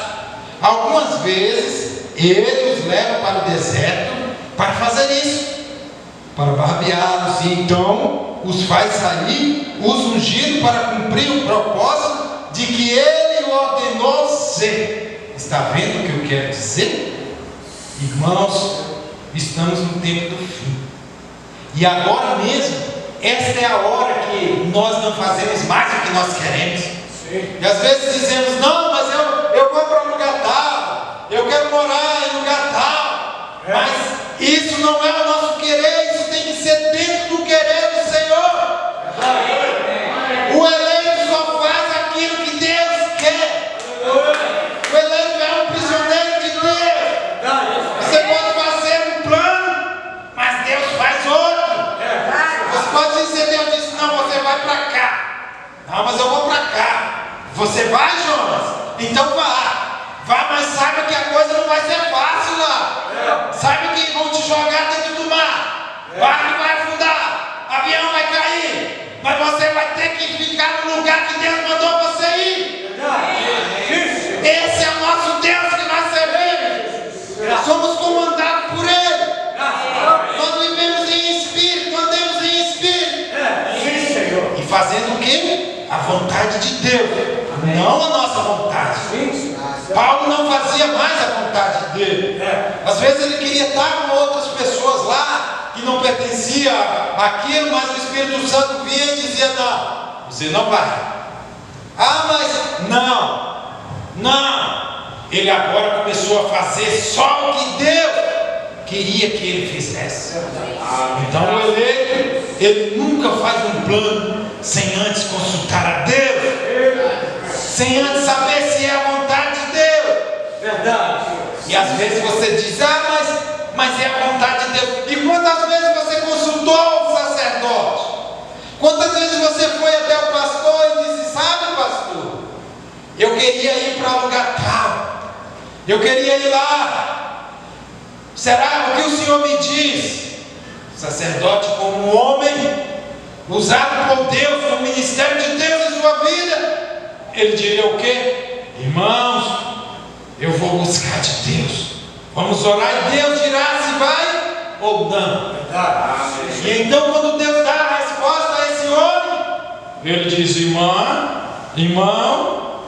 Algumas vezes ele os leva para o deserto para fazer isso, para barbeá-los, e então os faz sair, os ungir para cumprir o propósito de que ele ordenou ser. Está vendo o que eu quero dizer? Irmãos, estamos no tempo do fim, e agora mesmo esta é a hora que nós não fazemos mais o que nós queremos. Sim. E às vezes dizemos: não, mas eu vou para um lugar tal, eu quero morar em lugar tal. Mas isso não é o nosso querer, isso tem que ser dentro do querer do Senhor. O eleito só faz aquilo que Deus quer. O eleito é um prisioneiro de Deus. Você pode fazer um plano, mas Deus faz outro. Você pode dizer: Deus disse, não, você vai para cá. Não, mas eu vou para cá. Você vai, Jonas? Então vá, mas saiba que a coisa não vai ser fácil lá. Saiba que vão te jogar dentro do mar. Barco vai afundar, avião vai cair, mas você vai ter que ficar no lugar que Deus mandou você ir. Esse é o nosso Deus que nós servimos. Somos comandados por Ele. Nós vivemos em espírito, andemos em espírito. E fazendo o quê? A vontade de Deus, não a nossa vontade. Paulo não fazia mais a vontade dele. Às vezes ele queria estar com outras pessoas lá que não pertencia àquilo, mas o Espírito Santo vinha e dizia: não, você não vai. Ah, mas não. Ele agora começou a fazer só o que Deus queria que ele fizesse. Então o eleito, ele nunca faz um plano sem antes consultar a Deus, sem antes saber se é a vontade de Deus. Verdade. E às vezes você diz: mas é a vontade de Deus. E quantas vezes você consultou o sacerdote? Quantas vezes você foi até o pastor e disse: sabe, pastor, eu queria ir para um lugar tal, eu queria ir lá, será o que o Senhor me diz? O sacerdote, como um homem usado por Deus, no ministério de Deus em sua vida, ele diria o quê? Irmãos, eu vou buscar de Deus, vamos orar e Deus dirá se vai ou não. E então, quando Deus dá a resposta a esse homem, ele diz: irmão,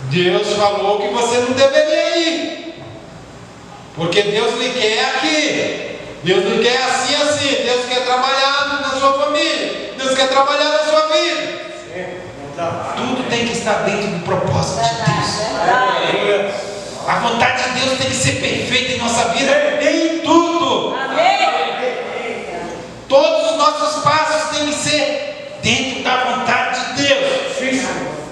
Deus falou que você não deveria ir, porque Deus lhe quer aqui, Deus lhe quer assim, Deus quer trabalhar na sua família, Deus quer trabalhar na sua vida. Tudo tem que estar dentro do propósito de Deus. A vontade de Deus tem que ser perfeita em nossa vida, em tudo. Todos os nossos passos têm que ser dentro da vontade de Deus.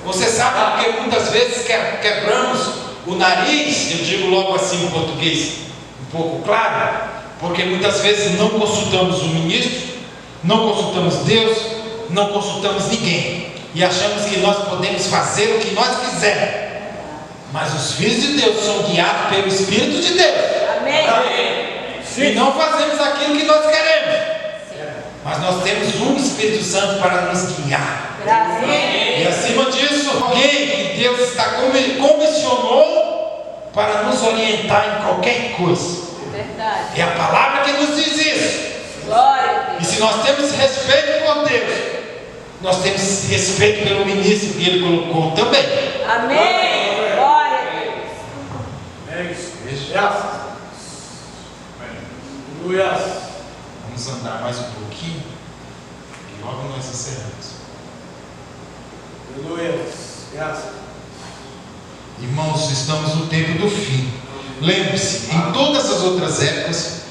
Você sabe porque muitas vezes quebramos o nariz? Eu digo logo assim em português um pouco claro, porque muitas vezes não consultamos o ministro, não consultamos Deus, não consultamos ninguém, e achamos que nós podemos fazer o que nós quisermos. Mas os filhos de Deus são guiados pelo Espírito de Deus. E não fazemos aquilo que nós queremos, mas nós temos um Espírito Santo para nos guiar. E acima disso, alguém que Deus comissionou para nos orientar em qualquer coisa. É a palavra que nos diz isso. E se nós temos respeito por Deus, nós temos respeito pelo ministro que Ele colocou também. Amém. Glória a Deus. Vamos andar mais um pouquinho e logo nós encerramos. Irmãos, estamos no tempo do fim. Lembre-se, em todas as outras épocas,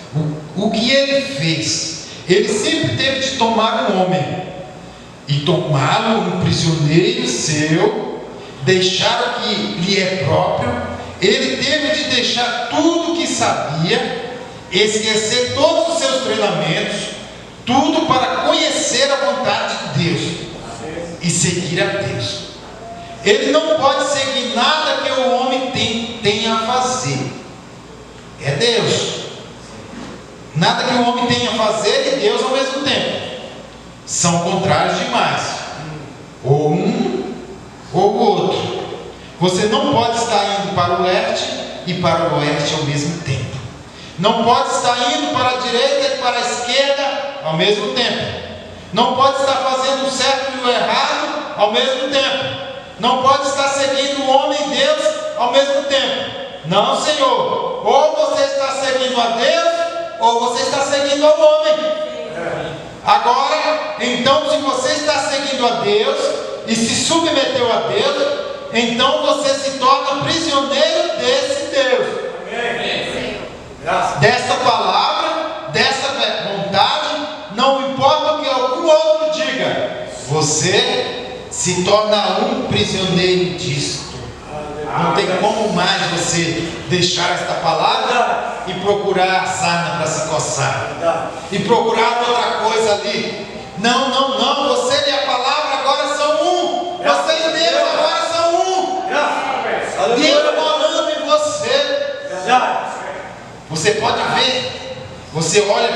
o que ele fez? Ele sempre teve de tomar um homem e tomá-lo um prisioneiro seu, deixar o que lhe é próprio. Ele teve de deixar tudo o que sabia, esquecer todos os seus treinamentos, tudo para conhecer a vontade de Deus e seguir a Deus. Ele não pode seguir nada que o homem tenha a fazer. É Deus. Nada que o homem tenha a fazer e Deus ao mesmo tempo. São contrários demais. Ou um ou o outro. Você não pode estar indo para o leste e para o oeste ao mesmo tempo. Não pode estar indo para a direita e para a esquerda ao mesmo tempo. Não pode estar fazendo o certo e o errado ao mesmo tempo. Não pode estar seguindo o homem e Deus ao mesmo tempo. Não, Senhor. Ou você está seguindo a Deus, ou você está seguindo ao homem. Agora, então, se você está seguindo a Deus e se submeteu a Deus, então você se torna prisioneiro desse Deus. Dessa palavra, dessa vontade, não importa o que algum outro diga, você se torna um prisioneiro disto. Não tem como mais você deixar esta palavra e procurar sarna para se coçar e procurar outra coisa ali. Não, não, não, você e a palavra agora são um. Você e Deus agora são um. Deus morando em você. Você pode ver, você olha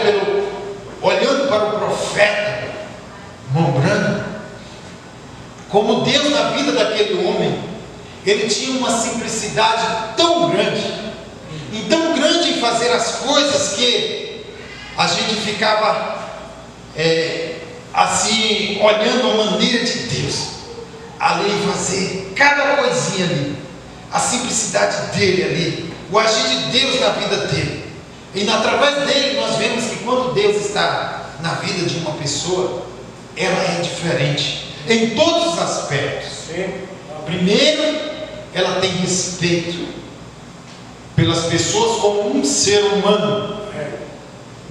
olhando para o profeta Mombrano, como Deus na vida daquele homem, ele tinha uma simplicidade tão grande, e tão grande em fazer as coisas, que a gente ficava assim, olhando a maneira de Deus, ali fazer cada coisinha ali, a simplicidade dele ali, o agir de Deus na vida dele. E através dele nós vemos que quando Deus está na vida de uma pessoa, ela é diferente em todos os aspectos. Primeiro, ela tem respeito pelas pessoas como um ser humano.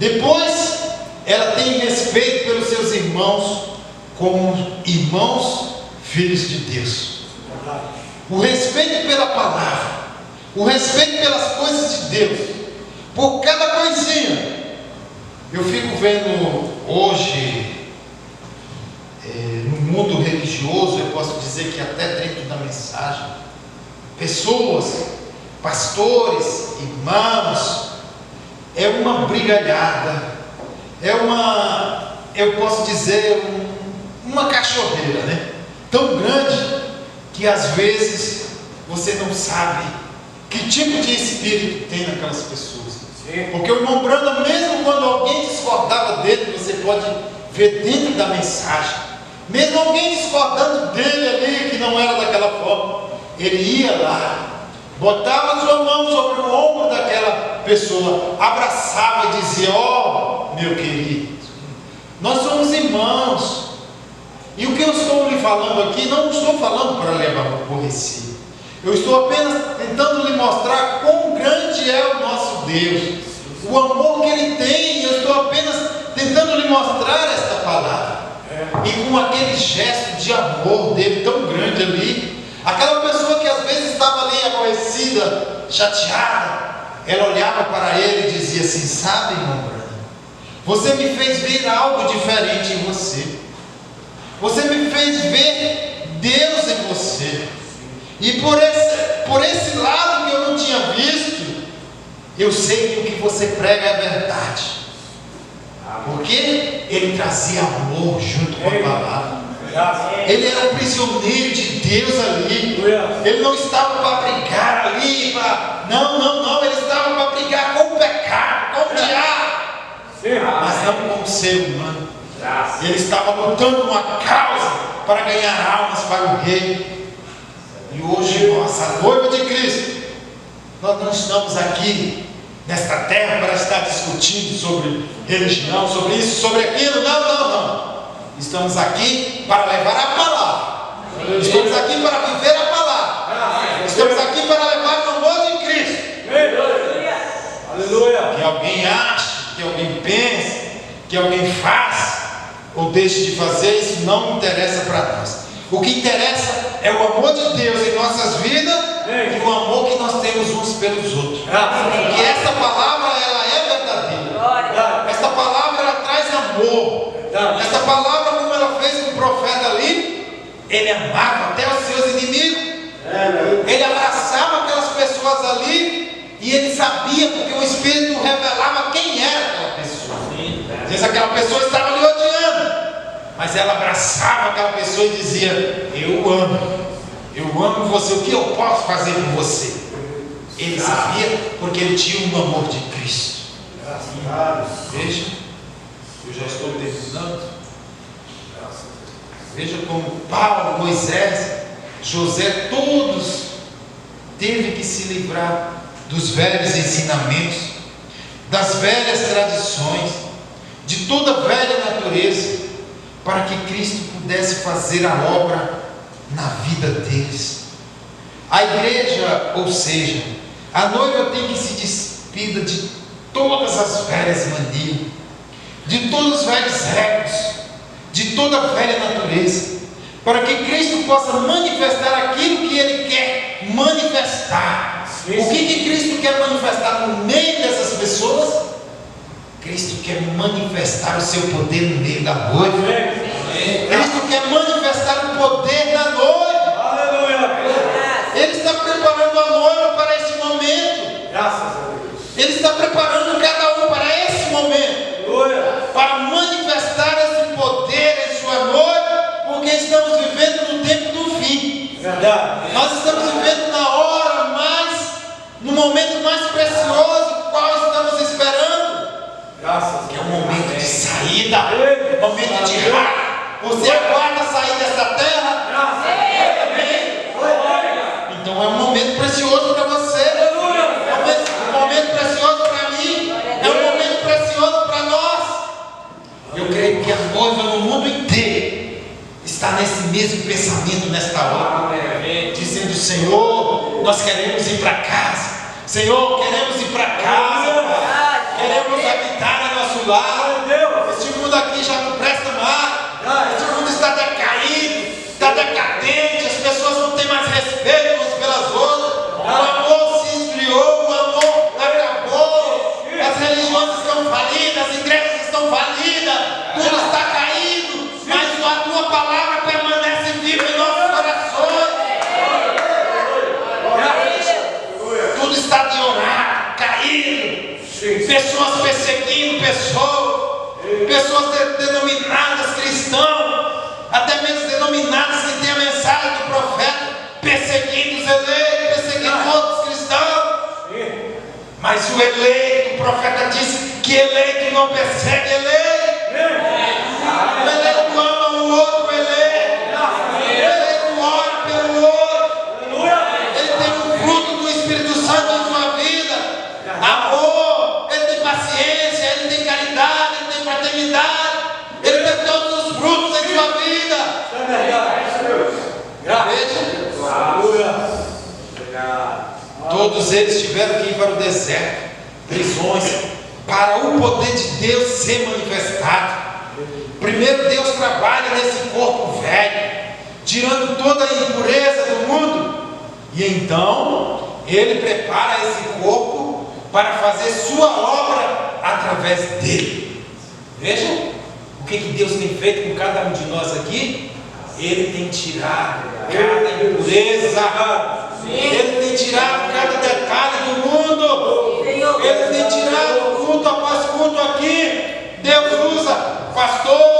Depois, ela tem respeito pelos seus irmãos como irmãos, filhos de Deus. O respeito pela palavra, o respeito pelas coisas de Deus, por cada coisinha. Eu fico vendo hoje, no mundo religioso, eu posso dizer que até dentro da mensagem, pessoas, pastores, irmãos, é uma brigalhada, eu posso dizer, uma cachorreira, né? Tão grande que às vezes você não sabe que tipo de espírito tem naquelas pessoas. Porque o irmão Branda, mesmo quando alguém discordava dele, você pode ver dentro da mensagem, mesmo alguém discordando dele ali, que não era daquela forma, ele ia lá, botava sua mão sobre o ombro daquela pessoa, abraçava e dizia: ó, meu querido, nós somos irmãos. E o que eu estou lhe falando aqui, não estou falando para lhe aborrecer, eu estou apenas tentando lhe mostrar quão grande é o nosso Deus, o amor que Ele tem. Eu estou apenas tentando lhe mostrar esta palavra, e com aquele gesto de amor dele tão grande ali, aquela pessoa que às vezes estava ali aborrecida, chateada, ela olhava para ele e dizia assim: sabe, irmão Brando, você me fez ver algo diferente em você, você me fez ver Deus em você, e por esse lado que eu não tinha visto, eu sei que o que você prega é verdade, porque ele trazia amor junto com a palavra. Ele era um prisioneiro de Deus ali. Ele não estava para brigar ali, não, ele estava para brigar com o pecado, com o diabo, mas não com o ser humano. Ele estava lutando uma causa para ganhar almas para o rei. E hoje nós, a noiva de Cristo, nós não estamos aqui nesta terra para estar discutindo sobre religião, sobre isso, sobre aquilo. Não. Estamos aqui para levar a palavra. Estamos aqui para viver a palavra. Estamos aqui que alguém ache, que alguém pense, que alguém faça ou deixe de fazer, isso não interessa para nós. O que interessa é o amor de Deus em nossas vidas e o amor que nós temos uns pelos outros. Porque essa palavra, ela é verdadeira. Essa palavra, ela traz amor. Essa palavra, como ela fez com o profeta ali, ele amava até os seus inimigos. Ele abraçava aquelas pessoas ali e ele sabia, porque o Espírito revelava quem era aquela pessoa. Às vezes aquela pessoa estava lhe odiando, mas ela abraçava aquela pessoa e dizia: eu amo você, o que eu posso fazer por você? Ele sabia, porque ele tinha um amor de Cristo. Veja, eu já estou terminando. Veja como Paulo, Moisés, José, todos teve que se livrar dos velhos ensinamentos, das velhas tradições, de toda a velha natureza, para que Cristo pudesse fazer a obra na vida deles. A igreja, ou seja, a noiva tem que se despida de todas as velhas manias, de todos os velhos egos, de toda a velha natureza, para que Cristo possa manifestar aquilo que Ele quer manifestar. O que Cristo quer manifestar no meio dessas pessoas? Cristo quer manifestar o seu poder no meio da noiva. Cristo quer manifestar o poder da noiva. Ele está preparando a noiva para esse momento. Ele está preparando cada um para esse momento, para manifestar esse poder em sua noiva, porque estamos vivendo no tempo do fim. Nós estamos vivendo na hora mais, no momento mais precioso, qual estamos esperando, que é o momento de saída, momento de raio. Você aguarda sair dessa terra? Então é um momento precioso para você, é um momento precioso para mim, é um momento precioso para nós. Eu creio que a noiva no mundo inteiro está nesse mesmo pensamento nesta hora, dizendo: Senhor, nós queremos ir para casa. Senhor, queremos ir para casa, queremos habitar no nosso lar. Este mundo aqui já não presta mais. Este mundo está decaído, está decadente. As pessoas não têm mais respeito umas pelas outras. O amor se esfriou, o amor acabou. As religiões estão falidas, as igrejas estão falidas, tudo está caído, mas a tua palavra permanece viva em nossos corações. Tudo está deorado, caído, pessoas perseguindo pessoas denominadas cristãos, até mesmo denominadas que têm a mensagem do profeta, perseguindo os eleitos, perseguindo outros cristãos. Mas o eleito, o profeta disse que eleito não persegue eleito. O eleito ama o outro eleito. O eleito ora pelo outro. Ele tem um fruto do Espírito Santo em sua vida: amor, ele tem paciência, ele tem caridade, ele tem fraternidade, ele tem todos os frutos em sua vida. Veja, todos eles tiveram que ir para o deserto, prisões, para o poder de Deus ser manifestado. Primeiro Deus trabalha nesse corpo velho, tirando toda a impureza do mundo, e então Ele prepara esse corpo para fazer sua obra através dele. Veja o que Deus tem feito com cada um de nós aqui. Ele tem tirado cada impureza, Ele tem tirado cada detalhe do mundo, Ele tem tirado culto após culto aqui. Deus usa pastor,